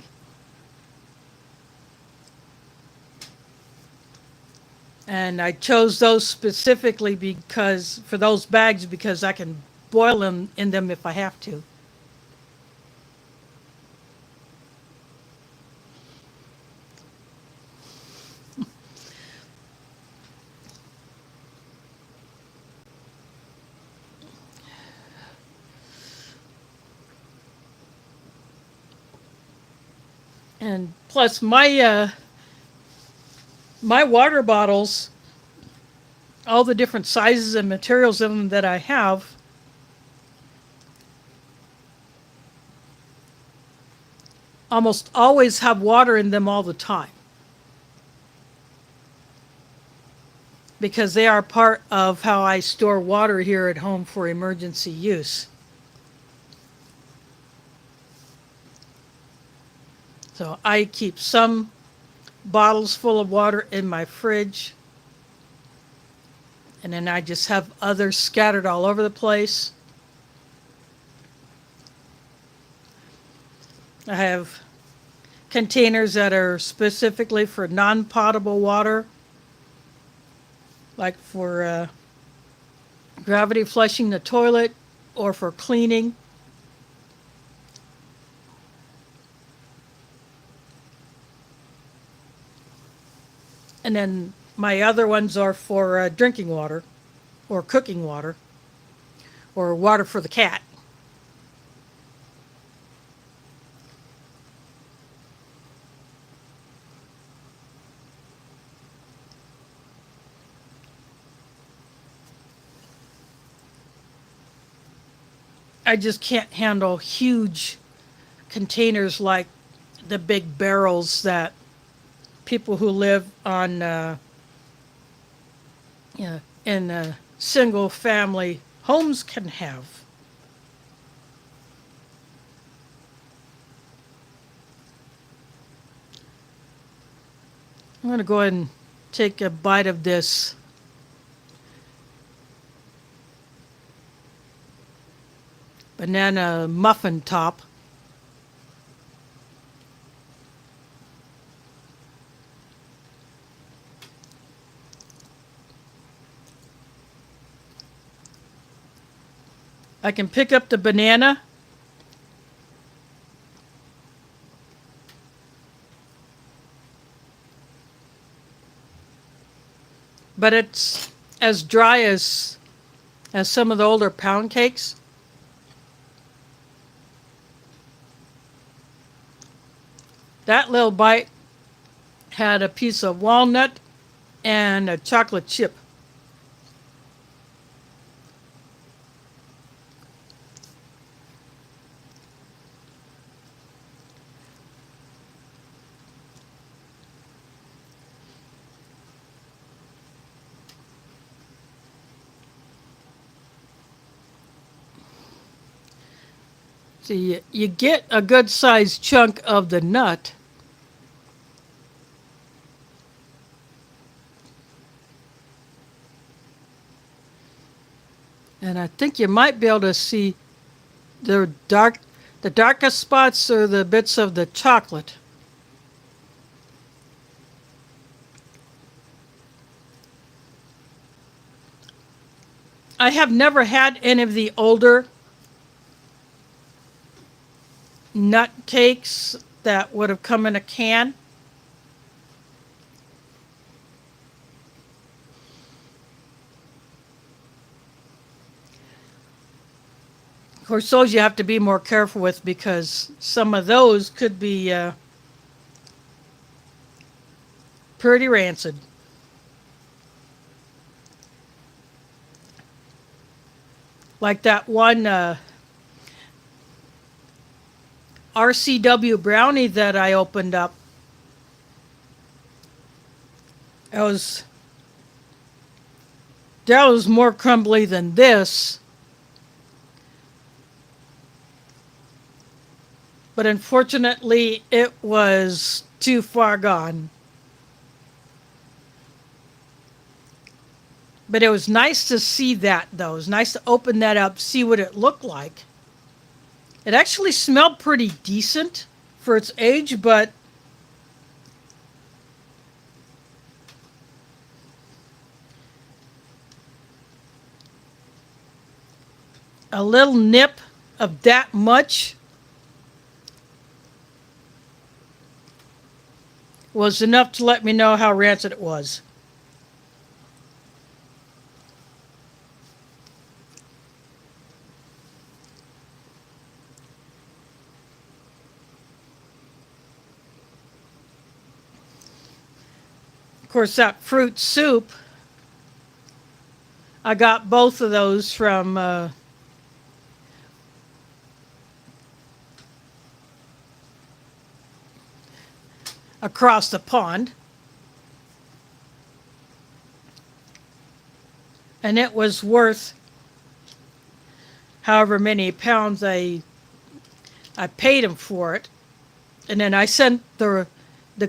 And I chose those specifically for those bags because I can boil them in them if I have to. And plus, my water bottles, all the different sizes and materials of them that I have, almost always have water in them all the time because they are part of how I store water here at home for emergency use. So I keep some bottles full of water in my fridge, and then I just have others scattered all over the place. I have containers that are specifically for non-potable water, like for gravity flushing the toilet or for cleaning. And then my other ones are for drinking water or cooking water or water for the cat. I just can't handle huge containers like the big barrels that people who live on in single family homes can have. I'm going to go ahead and take a bite of this banana muffin top. I can pick up the banana, but it's as dry as some of the older pound cakes. That little bite had a piece of walnut and a chocolate chip. So you get a good sized chunk of the nut. And I think you might be able to see the darkest spots are the bits of the chocolate. I have never had any of the older nut cakes that would have come in a can. Of course, those you have to be more careful with because some of those could be pretty rancid. Like that one RCW brownie that I opened up. That was more crumbly than this. But unfortunately, it was too far gone. But it was nice to see that, though. It was nice to open that up, see what it looked like. It actually smelled pretty decent for its age, but a little nip of that much was enough to let me know how rancid it was. Of course, that fruit soup, I got both of those from across the pond. And it was worth however many pounds I paid him for it. And then I sent the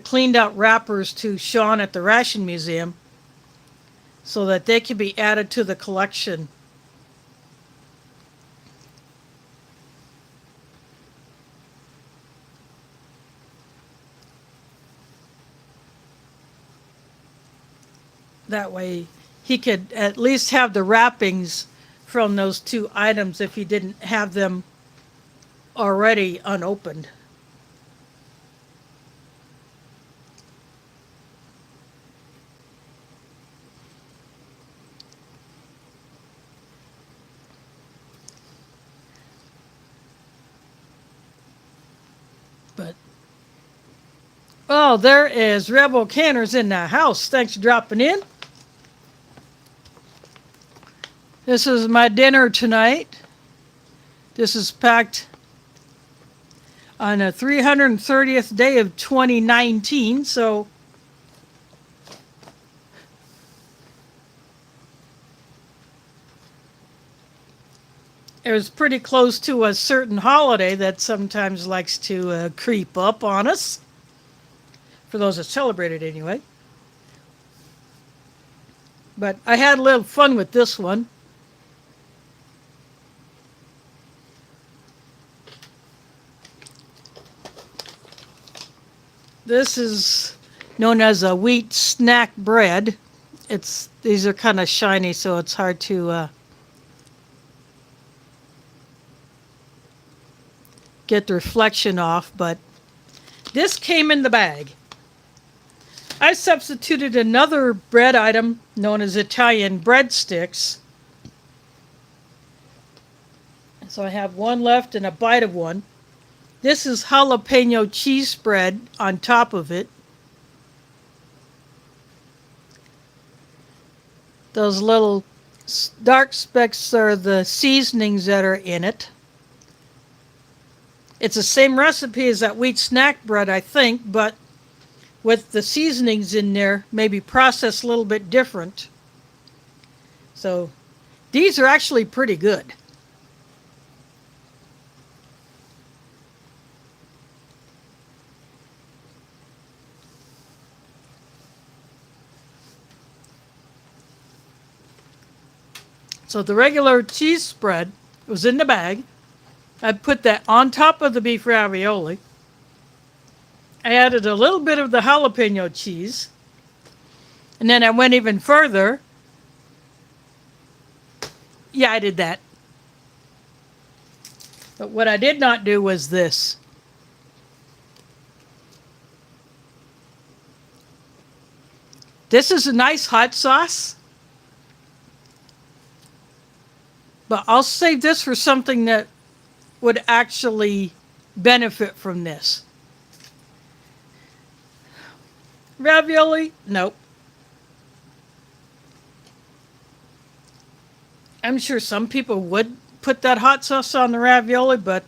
cleaned out wrappers to Sean at the Ration Museum so that they could be added to the collection. That way he could at least have the wrappings from those two items if he didn't have them already unopened. But oh, there is Rebel Canners in the house. Thanks for dropping in. This is my dinner tonight. This is packed on the 330th day of 2019, so it was pretty close to a certain holiday that sometimes likes to creep up on us, for those that celebrate it anyway. But I had a little fun with this one. This is known as a wheat snack bread. These are kind of shiny, so it's hard to get the reflection off, but this came in the bag. I substituted another bread item known as Italian breadsticks. So I have one left and a bite of one. This is jalapeno cheese spread on top of it. Those little dark specks are the seasonings that are in it. It's the same recipe as that wheat snack bread, I think, but with the seasonings in there, maybe processed a little bit different. So these are actually pretty good. So the regular cheese spread was in the bag. I put that on top of the beef ravioli. I added a little bit of the jalapeno cheese. And then I went even further. Yeah, I did that. But what I did not do was this. This is a nice hot sauce. But I'll save this for something that would actually benefit from this. Ravioli? Nope. I'm sure some people would put that hot sauce on the ravioli, but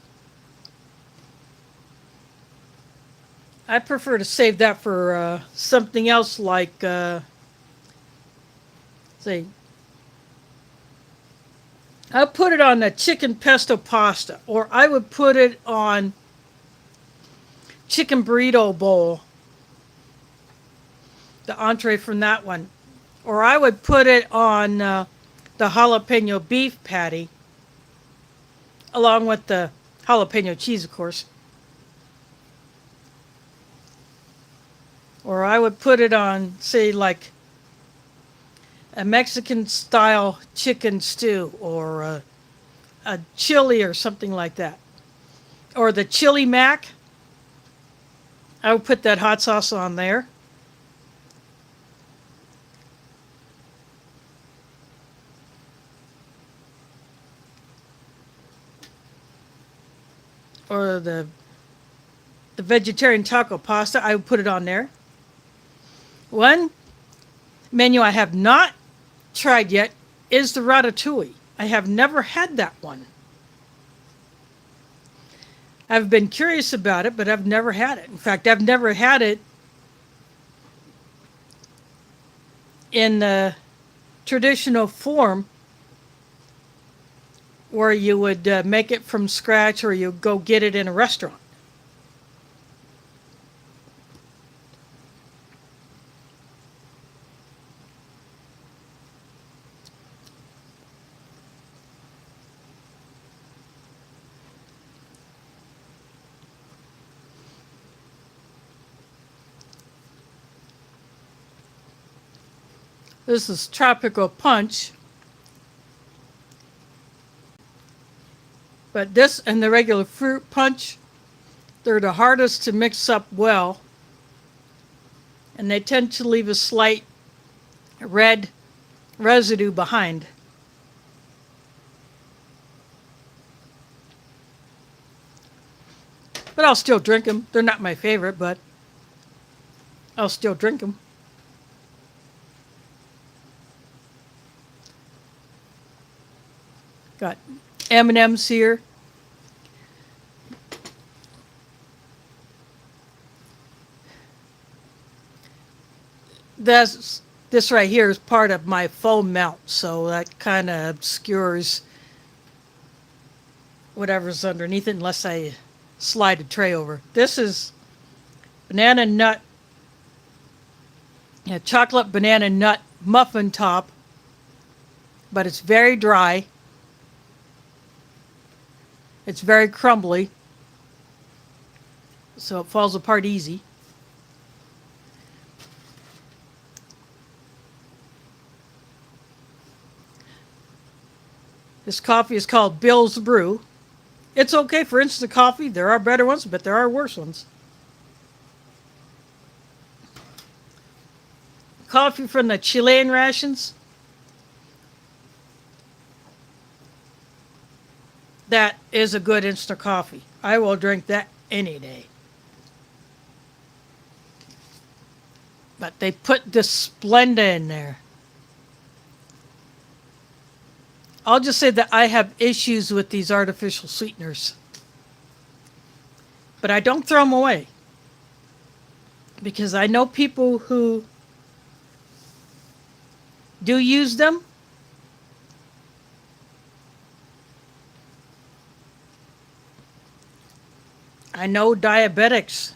I prefer to save that for something else like, say, I put it on the chicken pesto pasta, or I would put it on chicken burrito bowl, the entree from that one, or I would put it on the jalapeno beef patty, along with the jalapeno cheese, of course. Or I would put it on, say, like a Mexican-style chicken stew, or a chili or something like that. Or the chili mac. I would put that hot sauce on there. Or the vegetarian taco pasta, I would put it on there. One menu I have not tried yet is the ratatouille. I have never had that one. I've been curious about it, but I've never had it. In fact, I've never had it in the traditional form where you would make it from scratch or you go get it in a restaurant. This is tropical punch. But this and the regular fruit punch, they're the hardest to mix up well. And they tend to leave a slight red residue behind. But I'll still drink them. They're not my favorite, but I'll still drink them. Got M&Ms here. This right here is part of my foam melt, so that kind of obscures whatever's underneath it unless I slide a tray over. This is banana nut, chocolate banana nut muffin top, but it's very dry. It's very crumbly, so it falls apart easy. This coffee is called Bill's Brew. It's okay for instant coffee. There are better ones, but there are worse ones. Coffee from the Chilean rations. That is a good instant coffee. I will drink that any day. But they put this Splenda in there. I'll just say that I have issues with these artificial sweeteners. But I don't throw them away. Because I know people who do use them. I know diabetics.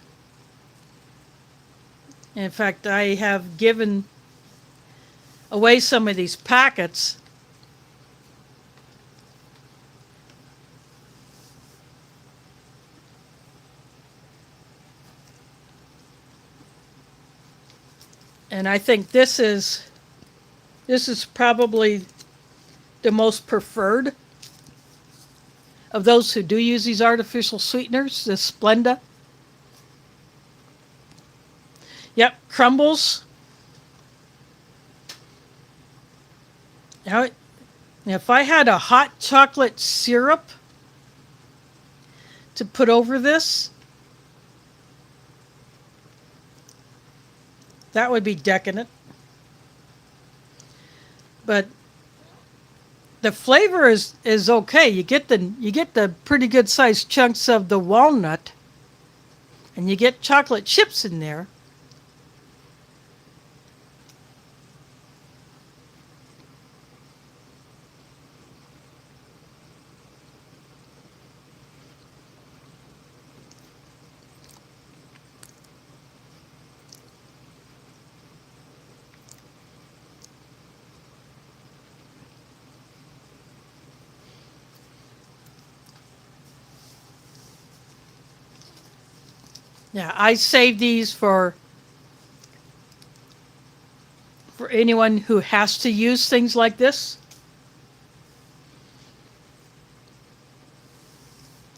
In fact, I have given away some of these packets. And I think this is probably the most preferred of those who do use these artificial sweeteners, the Splenda. Yep, crumbles. Now, if I had a hot chocolate syrup to put over this, that would be decadent. But the flavor is okay. You get the pretty good sized chunks of the walnut, and you get chocolate chips in there. Yeah, I save these for anyone who has to use things like this.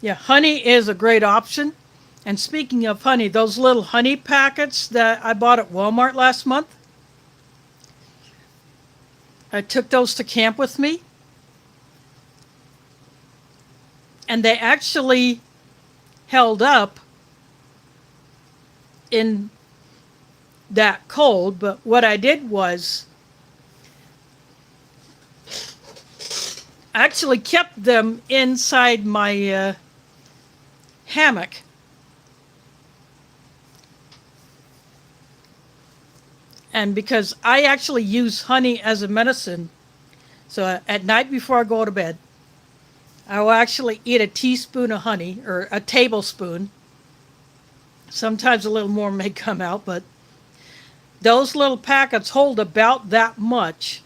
Yeah, honey is a great option. And speaking of honey, those little honey packets that I bought at Walmart last month, I took those to camp with me. And they actually held up in that cold, but what I did was I actually kept them inside my hammock. And because I actually use honey as a medicine, so at night before I go to bed, I will actually eat a teaspoon of honey or a tablespoon. Sometimes a little more may come out, but those little packets hold about that much.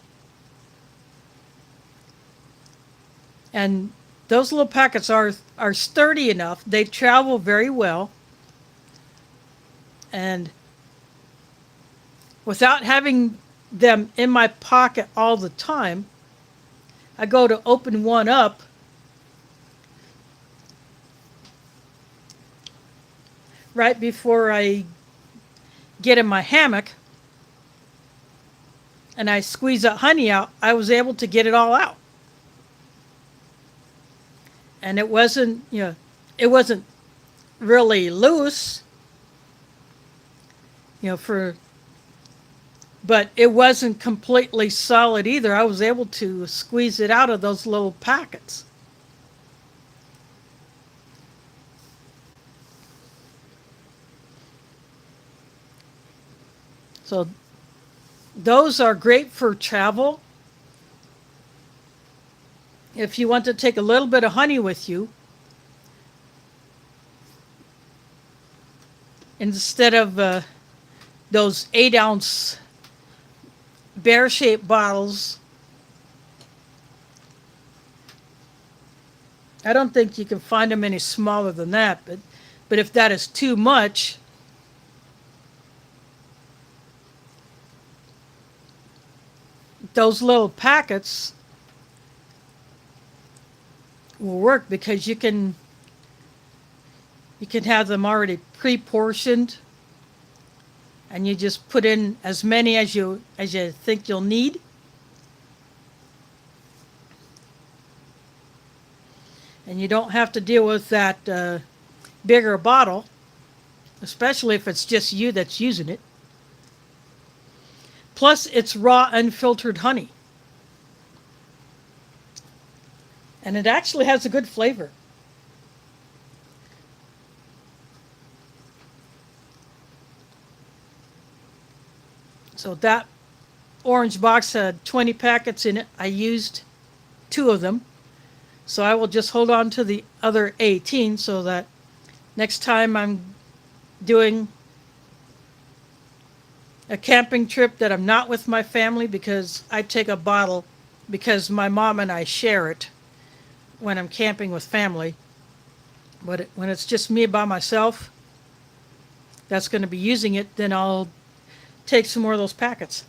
And those little packets are sturdy enough. They travel very well. And without having them in my pocket all the time, I go to open one up right before I get in my hammock and I squeeze that honey out. I was able to get it all out. And it wasn't, it wasn't really loose, but it wasn't completely solid either. I was able to squeeze it out of those little packets. So those are great for travel. If you want to take a little bit of honey with you, instead of those 8-ounce bear-shaped bottles, I don't think you can find them any smaller than that, but if that is too much, those little packets will work because you can have them already pre-portioned, and you just put in as many as you think you'll need. And you don't have to deal with that bigger bottle, especially if it's just you that's using it. Plus, it's raw, unfiltered honey. And it actually has a good flavor. So that orange box had 20 packets in it. I used 2 of them. So I will just hold on to the other 18 so that next time I'm doing a camping trip that I'm not with my family, because I take a bottle because my mom and I share it when I'm camping with family. But when it's just me by myself that's going to be using it, then I'll take some more of those packets.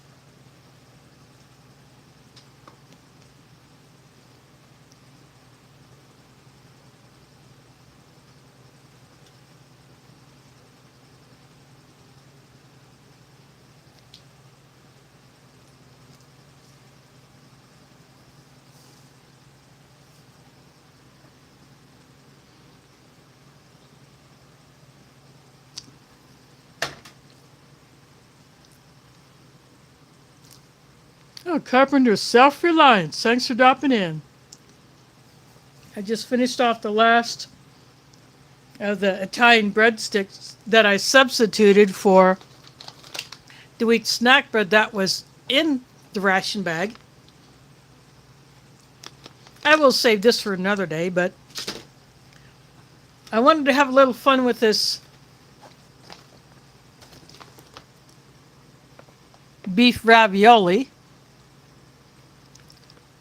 Oh, Carpenter's Self-Reliance. Thanks for dropping in. I just finished off the last of the Italian breadsticks that I substituted for the wheat snack bread that was in the ration bag. I will save this for another day, but I wanted to have a little fun with this beef ravioli.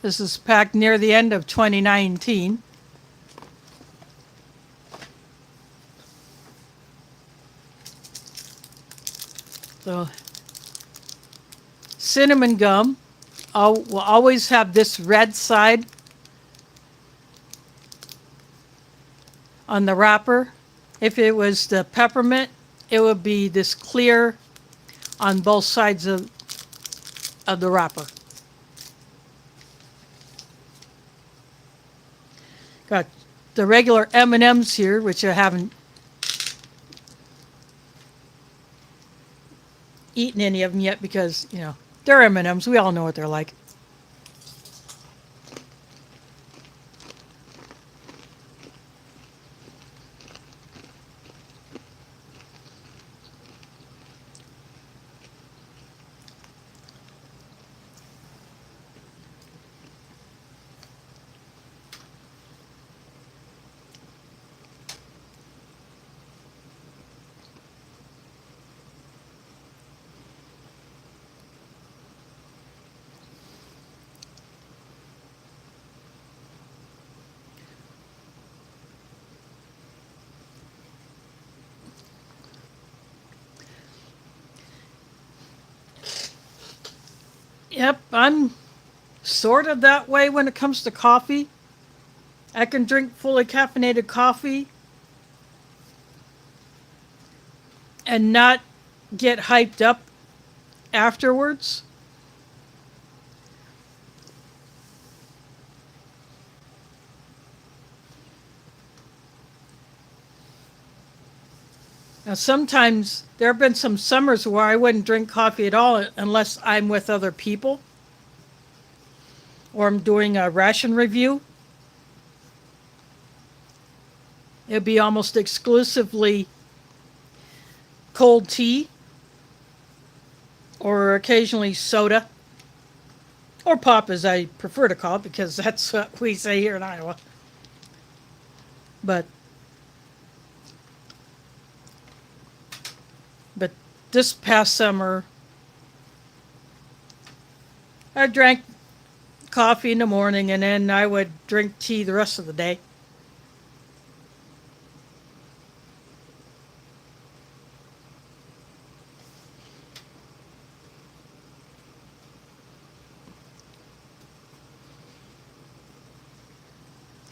This is packed near the end of 2019. So, cinnamon gum. We'll always have this red side on the wrapper. If it was the peppermint, it would be this clear on both sides of the wrapper. Got the regular M&Ms here, which I haven't eaten any of them yet because, they're M&Ms. We all know what they're like. Yep, I'm sort of that way when it comes to coffee. I can drink fully caffeinated coffee and not get hyped up afterwards. Now, sometimes there have been some summers where I wouldn't drink coffee at all unless I'm with other people or I'm doing a ration review. It'd be almost exclusively cold tea or occasionally soda or pop, as I prefer to call it, because that's what we say here in Iowa. But but this past summer, I drank coffee in the morning and then I would drink tea the rest of the day.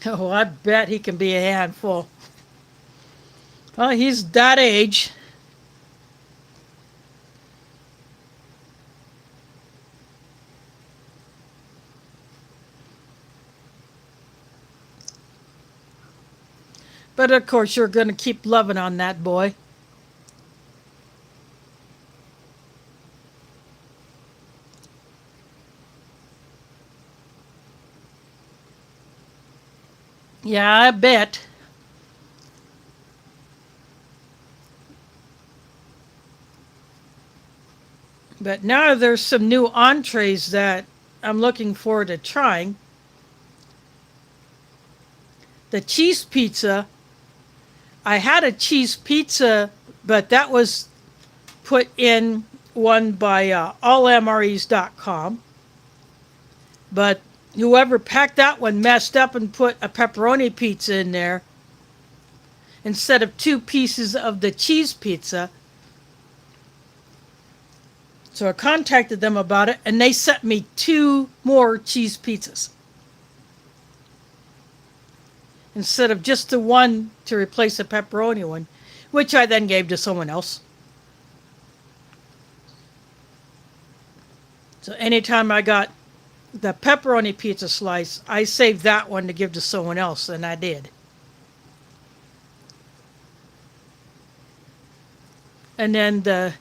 Oh, I bet he can be a handful. Well, he's that age. But of course, you're going to keep loving on that boy. Yeah, I bet. But now there's some new entrees that I'm looking forward to trying. The cheese pizza. I had a cheese pizza, but that was put in one by allmres.com. But whoever packed that one messed up and put a pepperoni pizza in there instead of 2 pieces of the cheese pizza. So I contacted them about it, and they sent me 2 more cheese pizzas instead of just the one to replace the pepperoni one, which I then gave to someone else. So anytime I got the pepperoni pizza slice, I saved that one to give to someone else, and I did. And then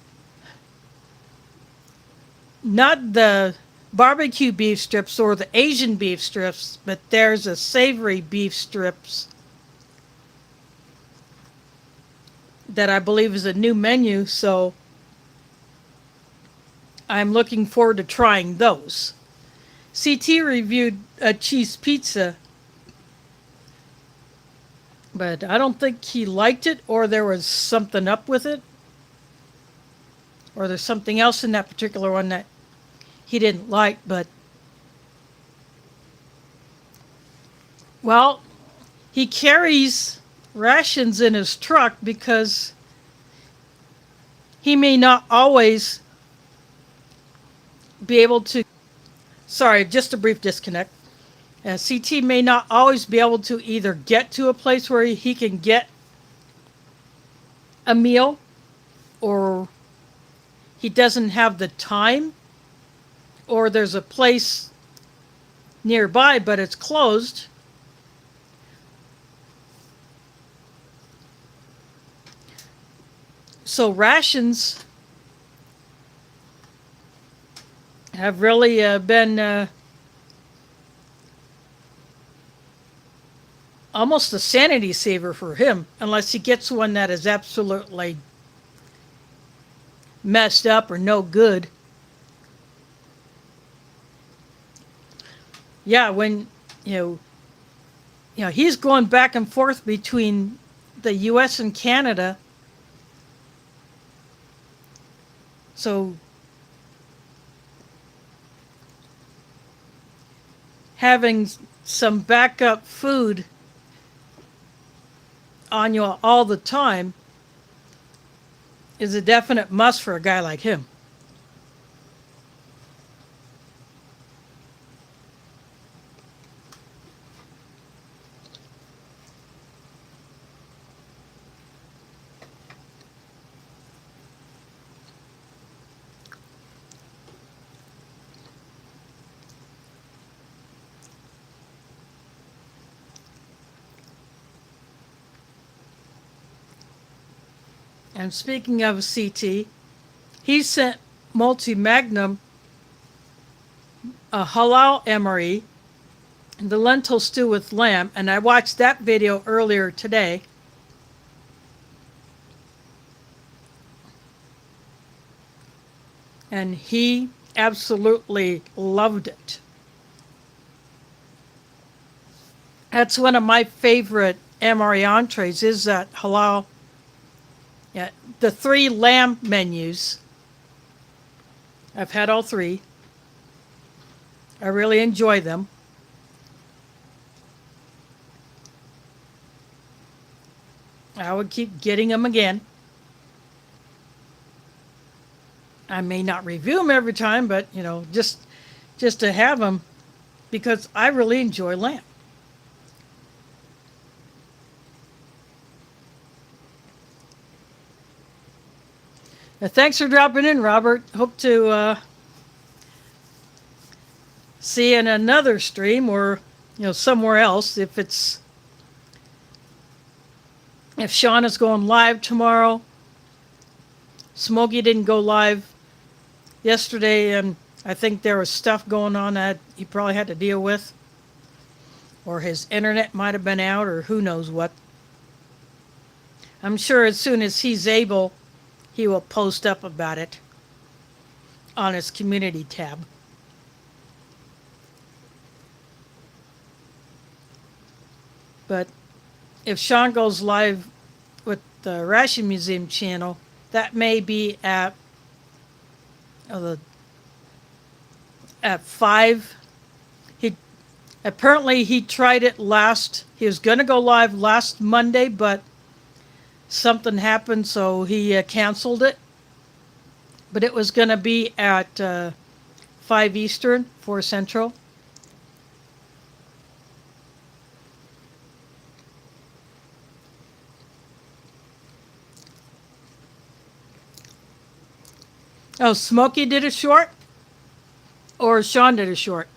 not the barbecue beef strips or the Asian beef strips, but there's a savory beef strips that I believe is a new menu, so I'm looking forward to trying those. CT reviewed a cheese pizza, but I don't think he liked it, or there was something up with it, or there's something else in that particular one that he didn't like. But well, he carries rations in his truck because he may not always be able to. Sorry, just a brief disconnect. CT may not always be able to either get to a place where he can get a meal, or he doesn't have the time, or there's a place nearby but it's closed. So rations have really been almost a sanity saver for him, unless he gets one that is absolutely messed up or no good. Yeah, when he's going back and forth between the U.S. and Canada, so having some backup food on you all the time is a definite must for a guy like him. And speaking of CT, he sent Multi Magnum a halal MRE, the lentil stew with lamb, and I watched that video earlier today. And he absolutely loved it. That's one of my favorite MRE entrees is that halal. Yeah, the 3 lamb menus. I've had all 3. I really enjoy them. I would keep getting them again. I may not review them every time, but just to have them because I really enjoy lamb. Thanks for dropping in, Robert. Hope to see you in another stream or somewhere else if Sean is going live tomorrow. Smokey didn't go live yesterday, and I think there was stuff going on that he probably had to deal with, or his internet might have been out, or who knows what. I'm sure as soon as he's able, he will post up about it on his community tab. But if Sean goes live with the Ration Museum channel, that may be at 5. He tried it last. He was going to go live last Monday, but something happened, so he canceled it. But it was going to be at 5 Eastern, 4 Central. Oh, Smokey did a short? Or Sean did a short?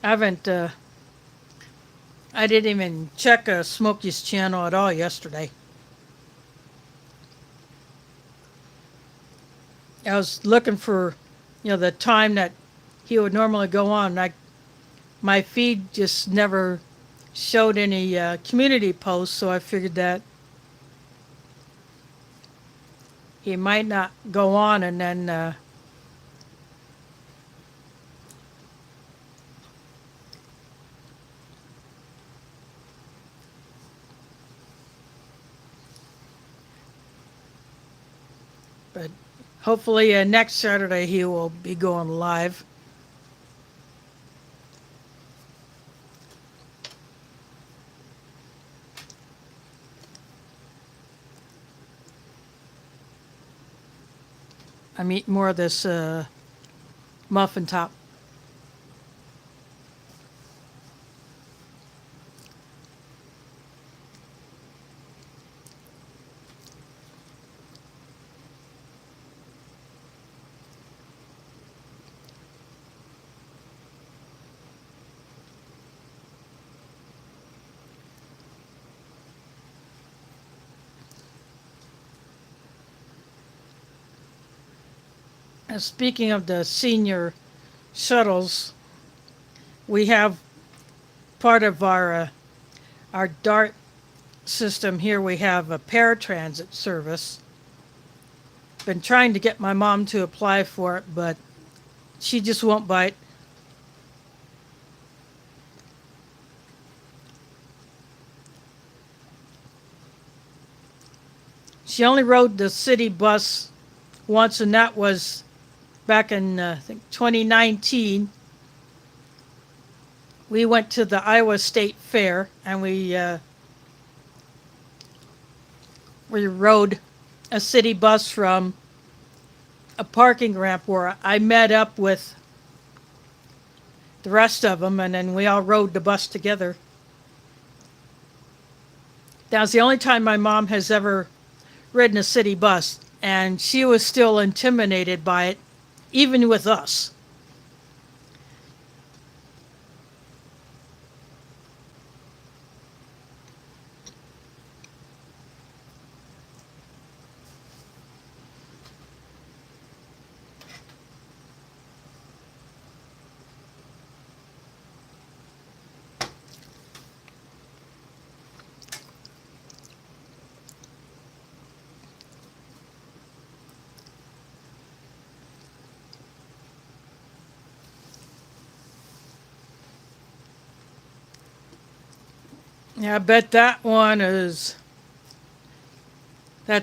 I didn't even check Smokey's channel at all yesterday. I was looking for, the time that he would normally go on. My feed just never showed any community posts, so I figured that he might not go on, and then but hopefully next Saturday he will be going live. I'm eating more of this muffin top. Speaking of the senior shuttles, we have part of our DART system here. We have a paratransit service. Been trying to get my mom to apply for it, but she just won't bite. She only rode the city bus once, and that was back in, I think, 2019. We went to the Iowa State Fair, and we rode a city bus from a parking ramp where I met up with the rest of them, and then we all rode the bus together. That was the only time my mom has ever ridden a city bus, and she was still intimidated by it, even with us. Yeah, I bet that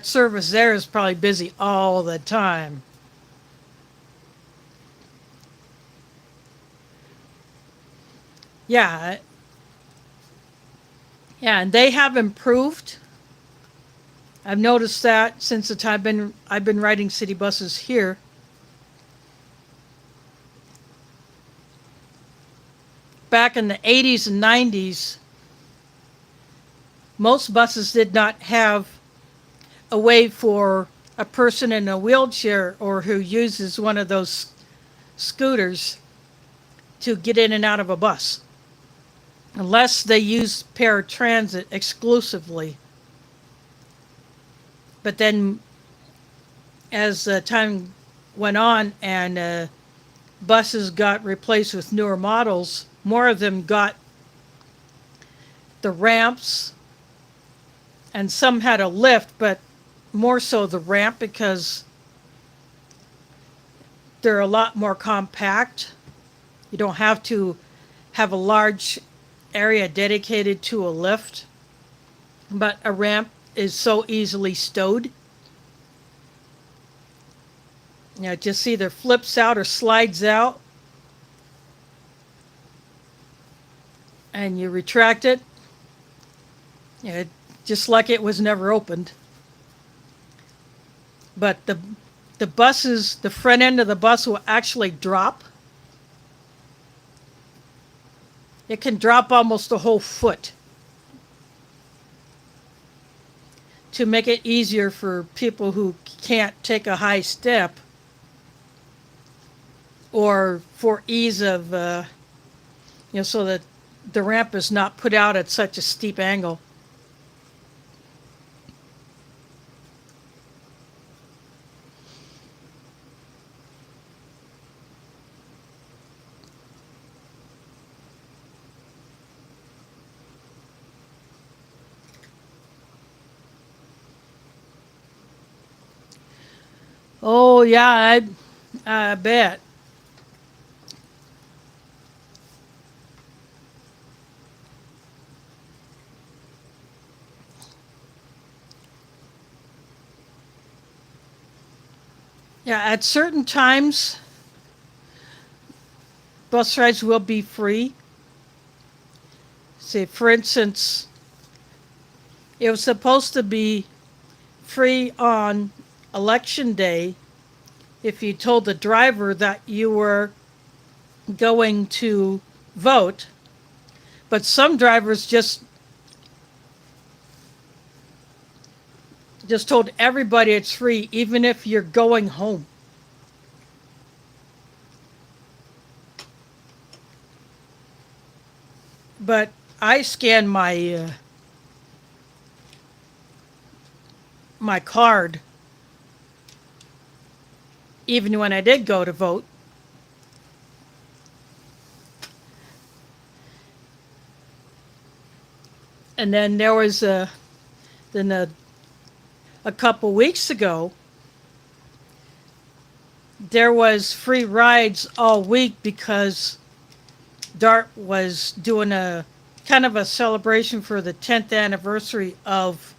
service there is probably busy all the time. Yeah, yeah, and they have improved. I've noticed that since the time I've been riding city buses here. Back in the 80s and 90s, most buses did not have a way for a person in a wheelchair or who uses one of those scooters to get in and out of a bus unless they use paratransit exclusively. But then as time went on and buses got replaced with newer models, more of them got the ramps, and some had a lift, but more so the ramp because they're a lot more compact. You don't have to have a large area dedicated to a lift, but a ramp is so easily stowed. It just either flips out or slides out, and you retract it, you know, just like it was never opened. But the front end of the bus will actually drop. It can drop almost a whole foot to make it easier for people who can't take a high step, or for ease of, so that the ramp is not put out at such a steep angle. Oh yeah, I bet. Yeah, at certain times, bus rides will be free. Say, for instance, it was supposed to be free on election day if you told the driver that you were going to vote, but some drivers just told everybody it's free even if you're going home. But I scanned my card even when I did go to vote. And then there was then a couple weeks ago, there was free rides all week because DART was doing a kind of a celebration for the 10th anniversary of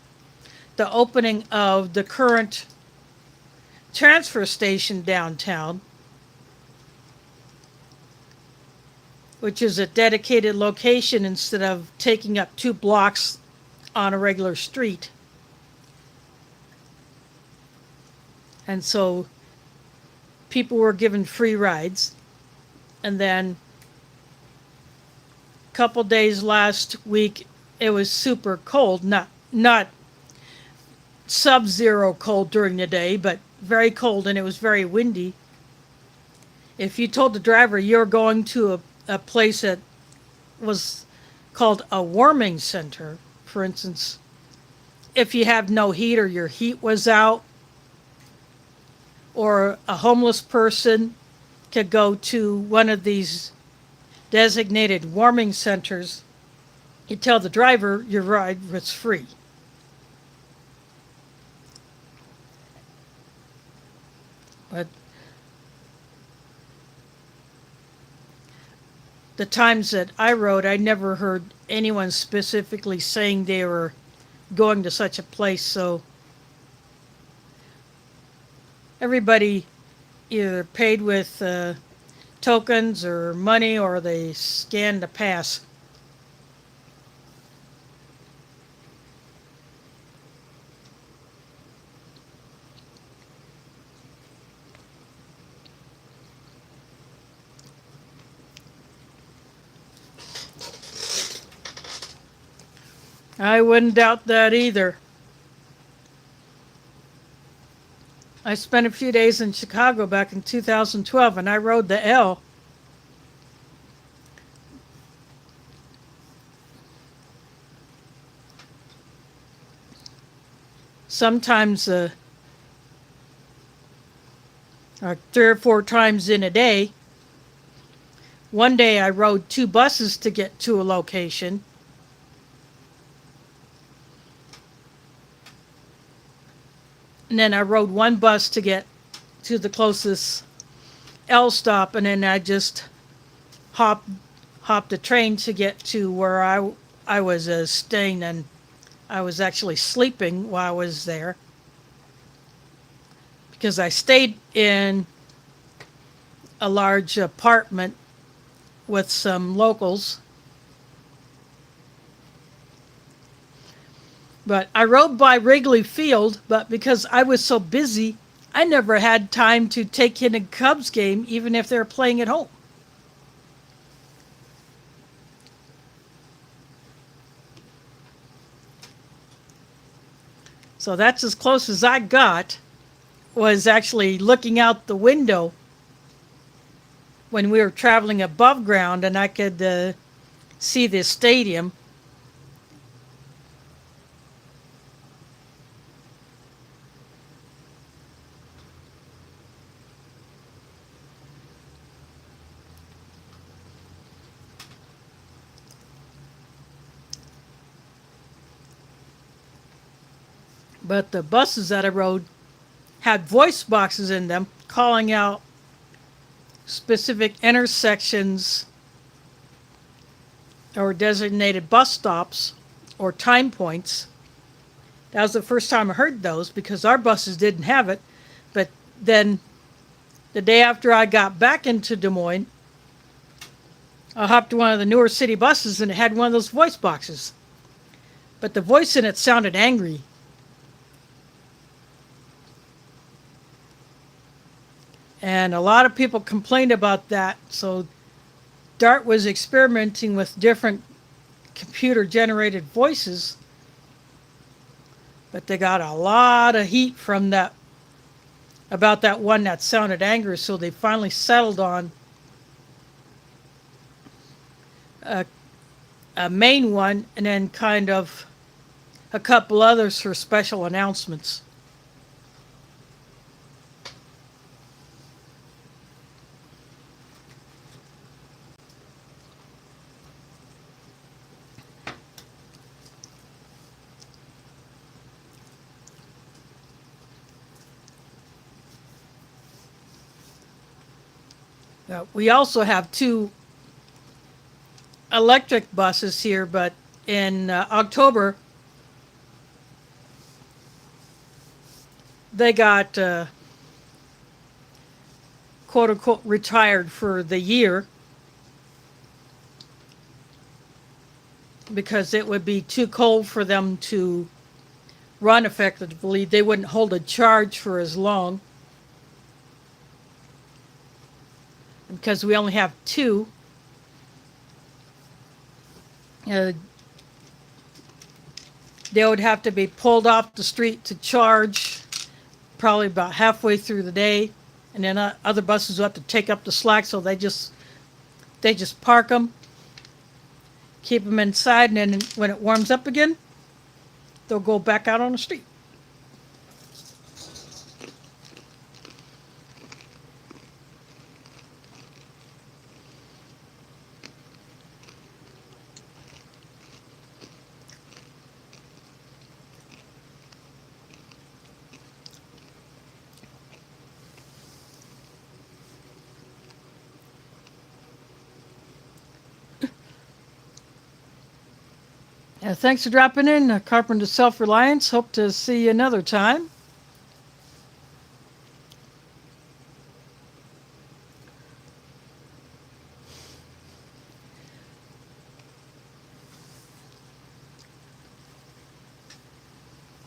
the opening of the current transfer station downtown, which is a dedicated location instead of taking up 2 blocks on a regular street. And so people were given free rides. And then a couple days last week, it was super cold, not sub-zero cold during the day, but very cold, and it was very windy. If you told the driver you're going to a place that was called a warming center, for instance, if you have no heat or your heat was out, or a homeless person could go to one of these designated warming centers, you tell the driver your ride was free. But the times that I rode, I never heard anyone specifically saying they were going to such a place. So everybody either paid with tokens or money, or they scanned the pass. I wouldn't doubt that either. I spent a few days in Chicago back in 2012, and I rode the L. Sometimes, or 3 or 4 times in a day. One day I rode 2 buses to get to a location. And then I rode 1 bus to get to the closest L stop, and then I just hopped a train to get to where I was staying, and I was actually sleeping while I was there because I stayed in a large apartment with some locals. But I rode by Wrigley Field, but because I was so busy, I never had time to take in a Cubs game, even if they're playing at home. So that's as close as I got, was actually looking out the window when we were traveling above ground, and I could see the stadium. But the buses that I rode had voice boxes in them calling out specific intersections or designated bus stops or time points. That was the first time I heard those because our buses didn't have it. But then the day after I got back into Des Moines, I hopped one of the newer city buses and it had one of those voice boxes. But the voice in it sounded angry. And a lot of people complained about that. So DART was experimenting with different computer generated voices, but they got a lot of heat from that, about that one that sounded angry. So they finally settled on a main one, and then kind of a couple others for special announcements. We also have 2 electric buses here, but in October, they got quote unquote retired for the year because it would be too cold for them to run effectively. They wouldn't hold a charge for as long. And because we only have 2, they would have to be pulled off the street to charge probably about halfway through the day, and then other buses will have to take up the slack. So they just park them, keep them inside, and then when it warms up again, they'll go back out on the street. Thanks for dropping in, Carpenter Self Reliance. Hope to see you another time.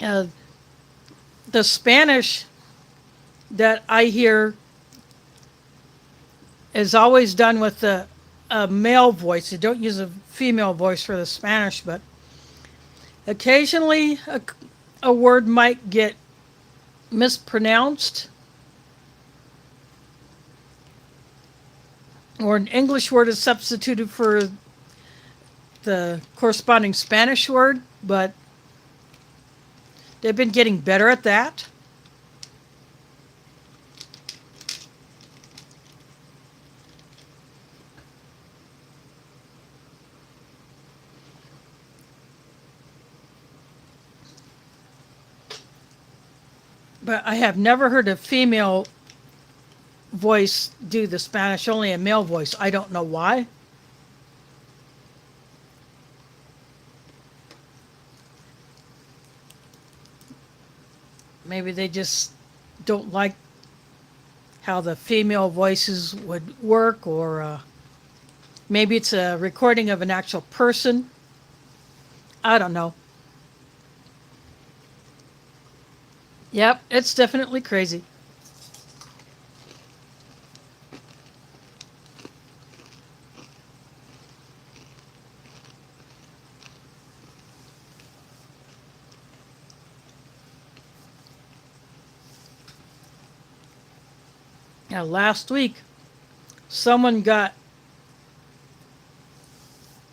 Uh, the Spanish that I hear is always done with a male voice. You don't use a female voice for the Spanish, but occasionally a word might get mispronounced, or an English word is substituted for the corresponding Spanish word, but they've been getting better at that. But I have never heard a female voice do the Spanish, only a male voice. I don't know why. Maybe they just don't like how the female voices would work, or maybe it's a recording of an actual person. I don't know. Yep, it's definitely crazy. Now, last week, someone got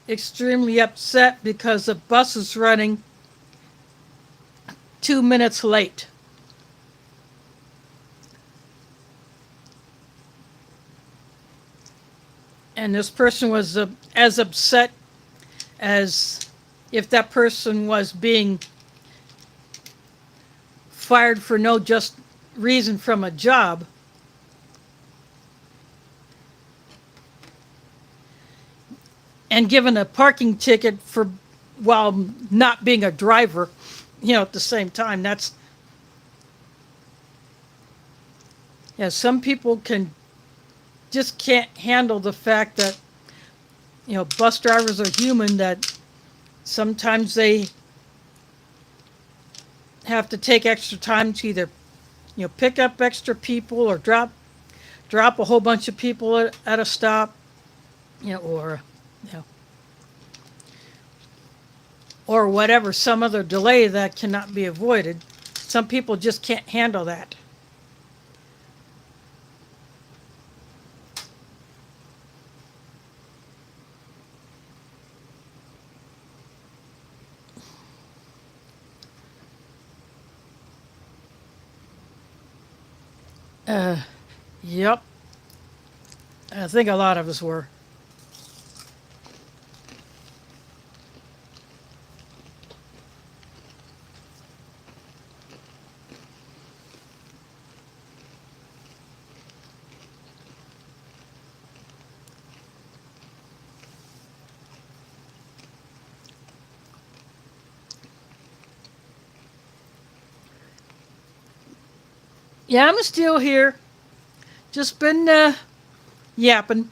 extremely upset because the bus was running 2 minutes late. And this person was as upset as if that person was being fired for no just reason from a job. And given a parking ticket for while not being a driver, at the same time. That's, yeah, some people just can't handle the fact that, bus drivers are human, that sometimes they have to take extra time to either, pick up extra people or drop a whole bunch of people at a stop, or, or whatever, some other delay that cannot be avoided. Some people just can't handle that. Yep. I think a lot of us were. Yeah, I'm still here. Just been yapping.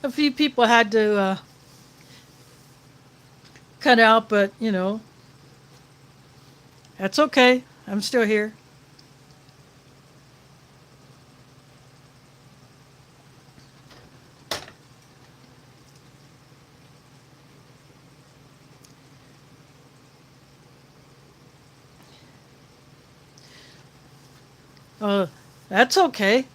A few people had to cut out, but that's okay. I'm still here. That's okay.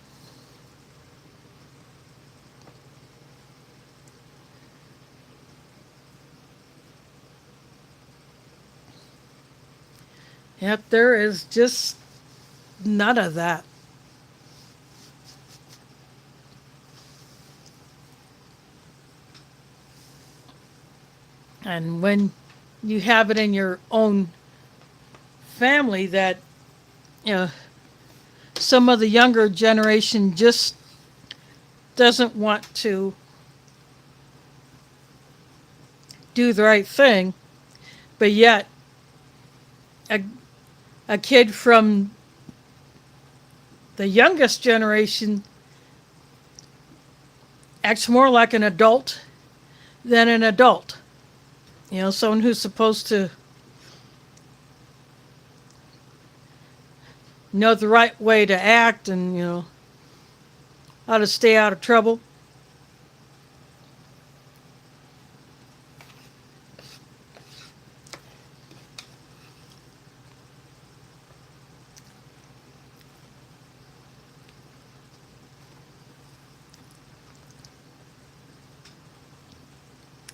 Yep, there is just none of that. And when you have it in your own family that, some of the younger generation just doesn't want to do the right thing, but yet a, a kid from the youngest generation acts more like an adult than an adult. You know, someone who's supposed to know the right way to act and, you know, how to stay out of trouble.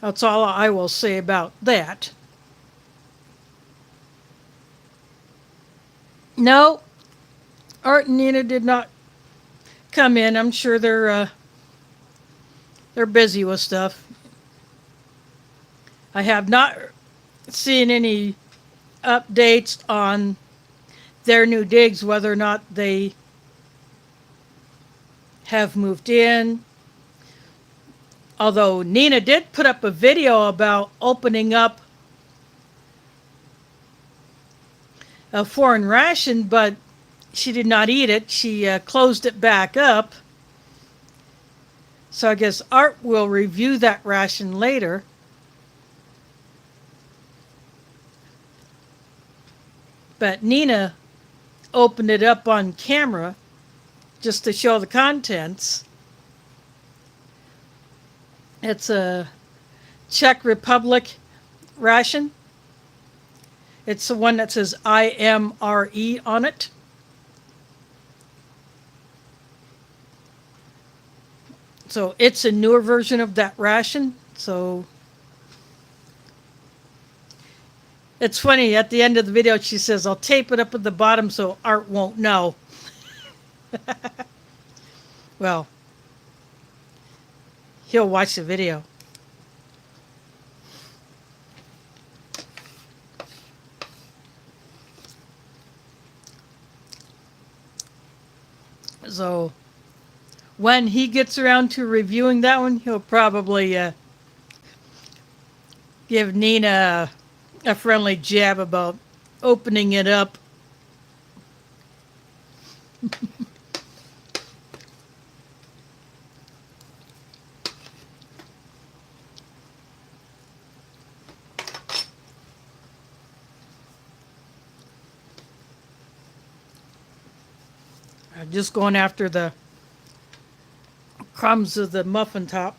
That's all I will say about that. No, Art and Nina did not come in. I'm sure they're busy with stuff. I have not seen any updates on their new digs, whether or not they have moved in. Although Nina did put up a video about opening up a foreign ration, but she did not eat it. She closed it back up. So I guess Art will review that ration later. But Nina opened it up on camera just to show the contents. It's a Czech Republic ration. It's the one that says IMRE on it. So it's a newer version of that ration. So it's funny, at the end of the video she says, I'll tape it up at the bottom so Art won't know. Well, he'll watch the video. So when he gets around to reviewing that one, he'll probably give Nina a friendly jab about opening it up. I'm just going after the crumbs of the muffin top.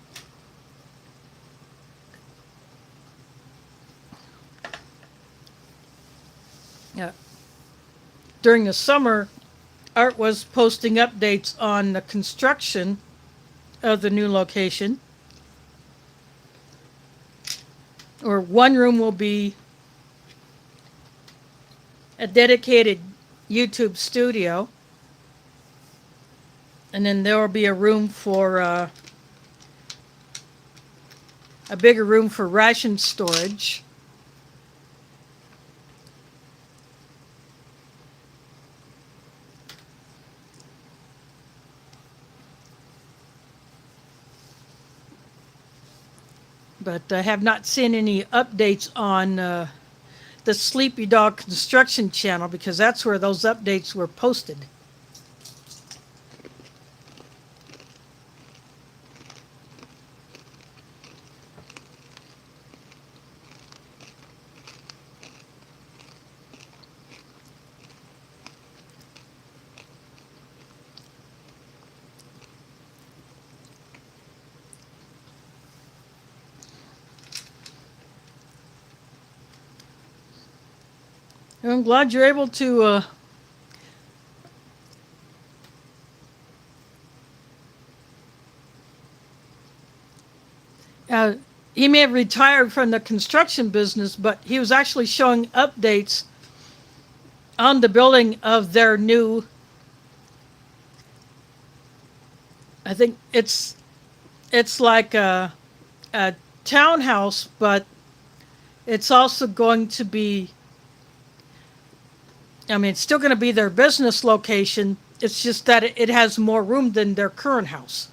Yeah. During the summer, Art was posting updates on the construction of the new location. Or one room will be a dedicated YouTube studio. And then there will be a room for a bigger room for ration storage. But I have not seen any updates on the Sleepy Dog Construction channel because that's where those updates were posted. I'm glad you're able to he may have retired from the construction business, but he was actually showing updates on the building of their new, I think it's like a townhouse, but it's also going to be, I mean, it's still going to be their business location. It's just that it has more room than their current house.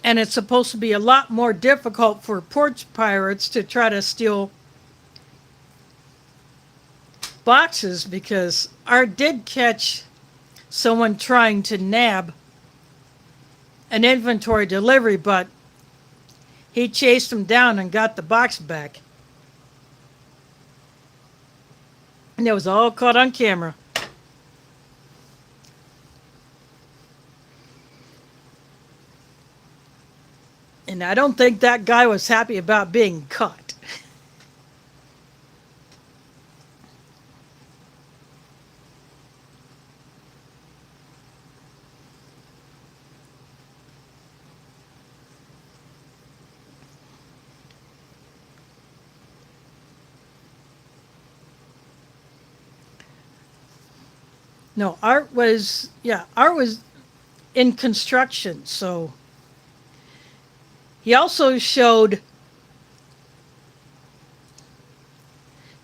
And it's supposed to be a lot more difficult for porch pirates to try to steal boxes, because Art did catch someone trying to nab an inventory delivery, but he chased him down and got the box back. And it was all caught on camera. And I don't think that guy was happy about being caught. No, Art was in construction, so he also showed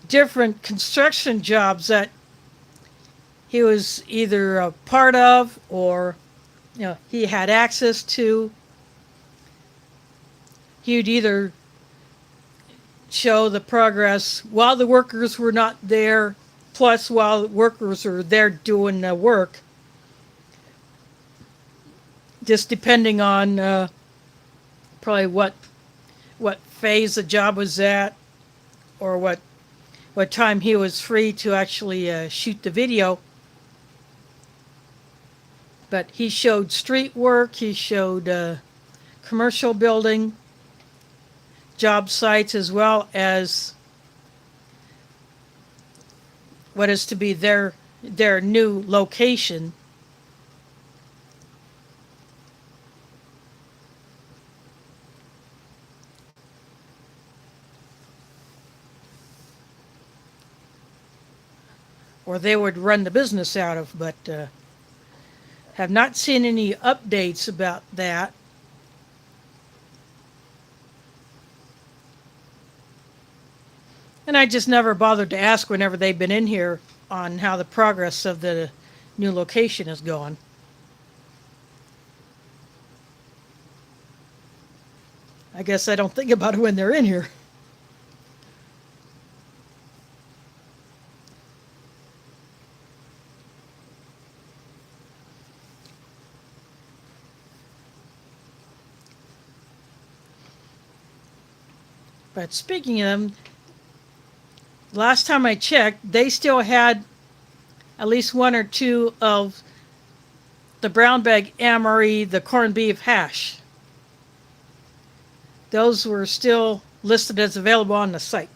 different construction jobs that he was either a part of, or he had access to. He would either show the progress while the workers were not there, plus while the workers are there doing the work, just depending on probably what phase the job was at, or what time he was free to actually shoot the video. But he showed street work, he showed commercial building, job sites, as well as what is to be their new location. Or they would run the business out of, but have not seen any updates about that. And I just never bothered to ask whenever they've been in here on how the progress of the new location is going. I guess I don't think about it when they're in here. But speaking of them, last time I checked, they still had at least one or two of the brown bag MRE, the corned beef hash. Those were still listed as available on the site.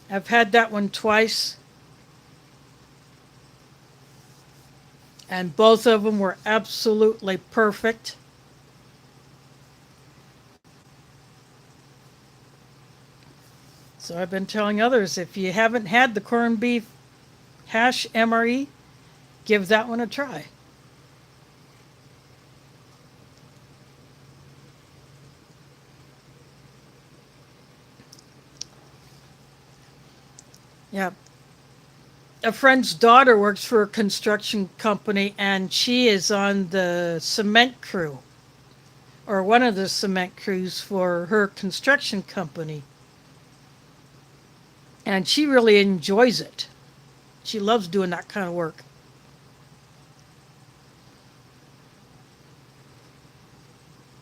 I've had that one twice, and both of them were absolutely perfect. So I've been telling others, if you haven't had the corned beef hash MRE, give that one a try. Yeah. A friend's daughter works for a construction company, and she is on the cement crew, or one of the cement crews for her construction company. And she really enjoys it. She loves doing that kind of work.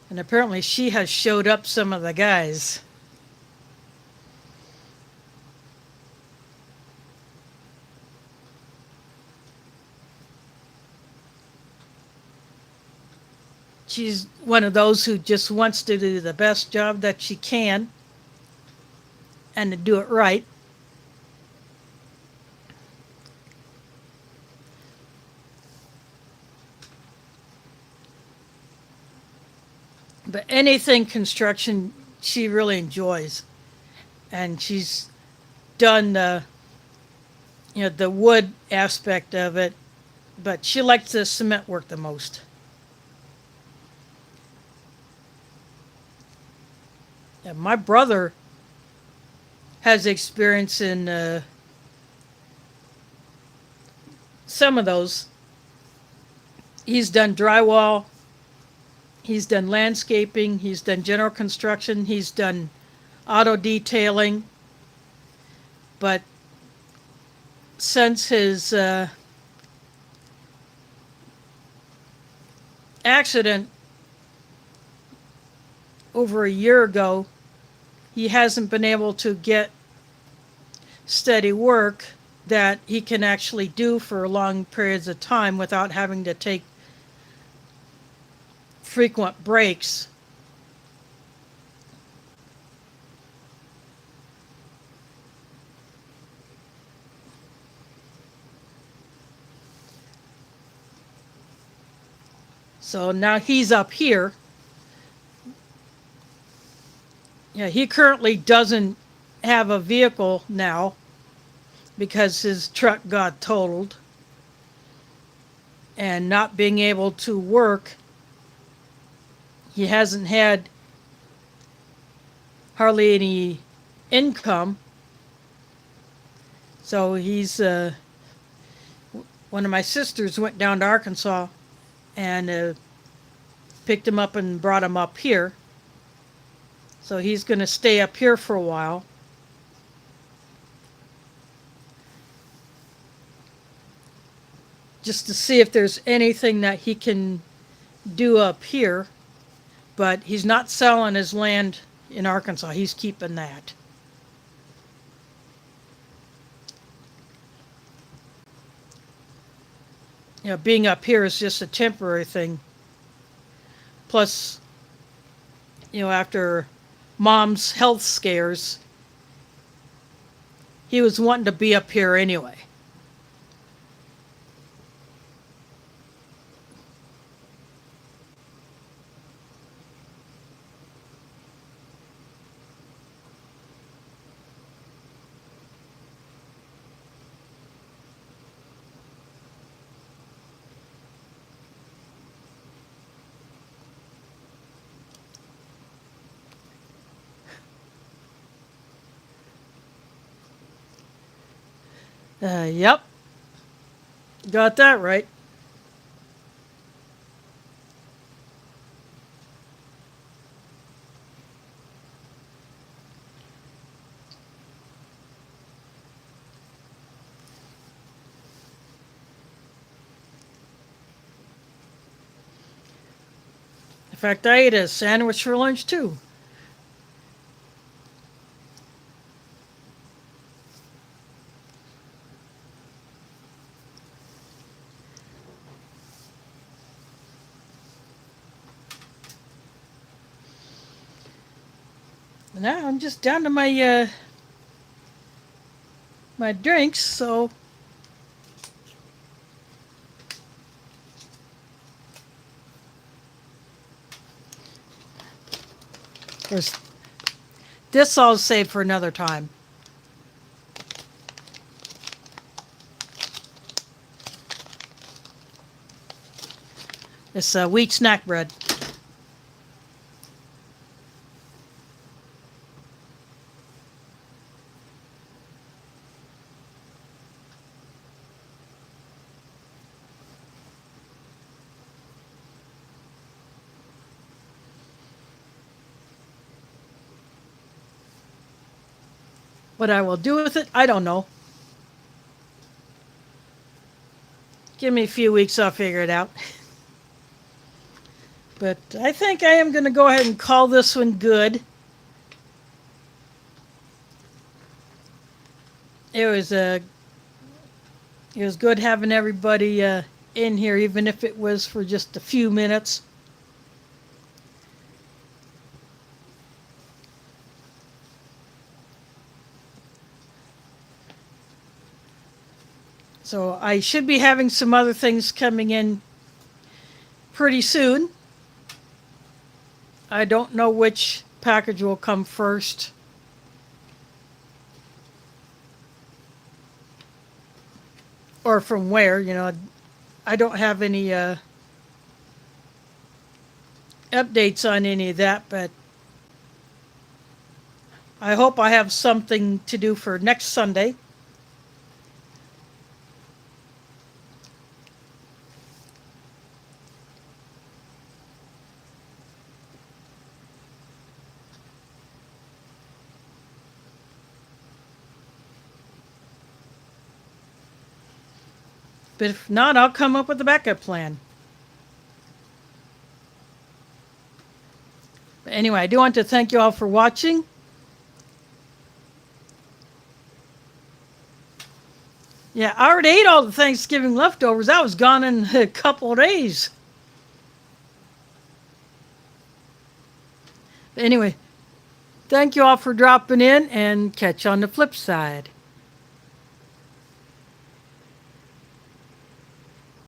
And apparently she has showed up some of the guys. She's one of those who just wants to do the best job that she can and to do it right. But anything construction, she really enjoys. And she's done the wood aspect of it, but she likes the cement work the most. Yeah, my brother has experience in some of those. He's done drywall, he's done landscaping, he's done general construction, he's done auto detailing. But since his accident over a year ago, he hasn't been able to get steady work that he can actually do for long periods of time without having to take frequent breaks. So now he's up here. Yeah, he currently doesn't have a vehicle now because his truck got totaled. And not being able to work, he hasn't had hardly any income. So one of my sisters went down to Arkansas and picked him up and brought him up here. So he's going to stay up here for a while. Just to see if there's anything that he can do up here. But he's not selling his land in Arkansas. He's keeping that. You know, being up here is just a temporary thing. Plus, you know, after Mom's health scares, he was wanting to be up here anyway. Yep. Got that right. In fact, I ate a sandwich for lunch too. Now I'm just down to my drinks, so there's this I'll save for another time. It's wheat snack bread. What I will do with it, I don't know. Give me a few weeks, I'll figure it out. But I think I am going to go ahead and call this one good. It was good having everybody in here, even if it was for just a few minutes. So I should be having some other things coming in pretty soon. I don't know which package will come first. Or from where, you know. I don't have any updates on any of that, but I hope I have something to do for next Sunday. But if not, I'll come up with a backup plan. But anyway, I do want to thank you all for watching. Yeah, I already ate all the Thanksgiving leftovers. I was gone in a couple of days. But anyway, thank you all for dropping in, and catch you on the flip side.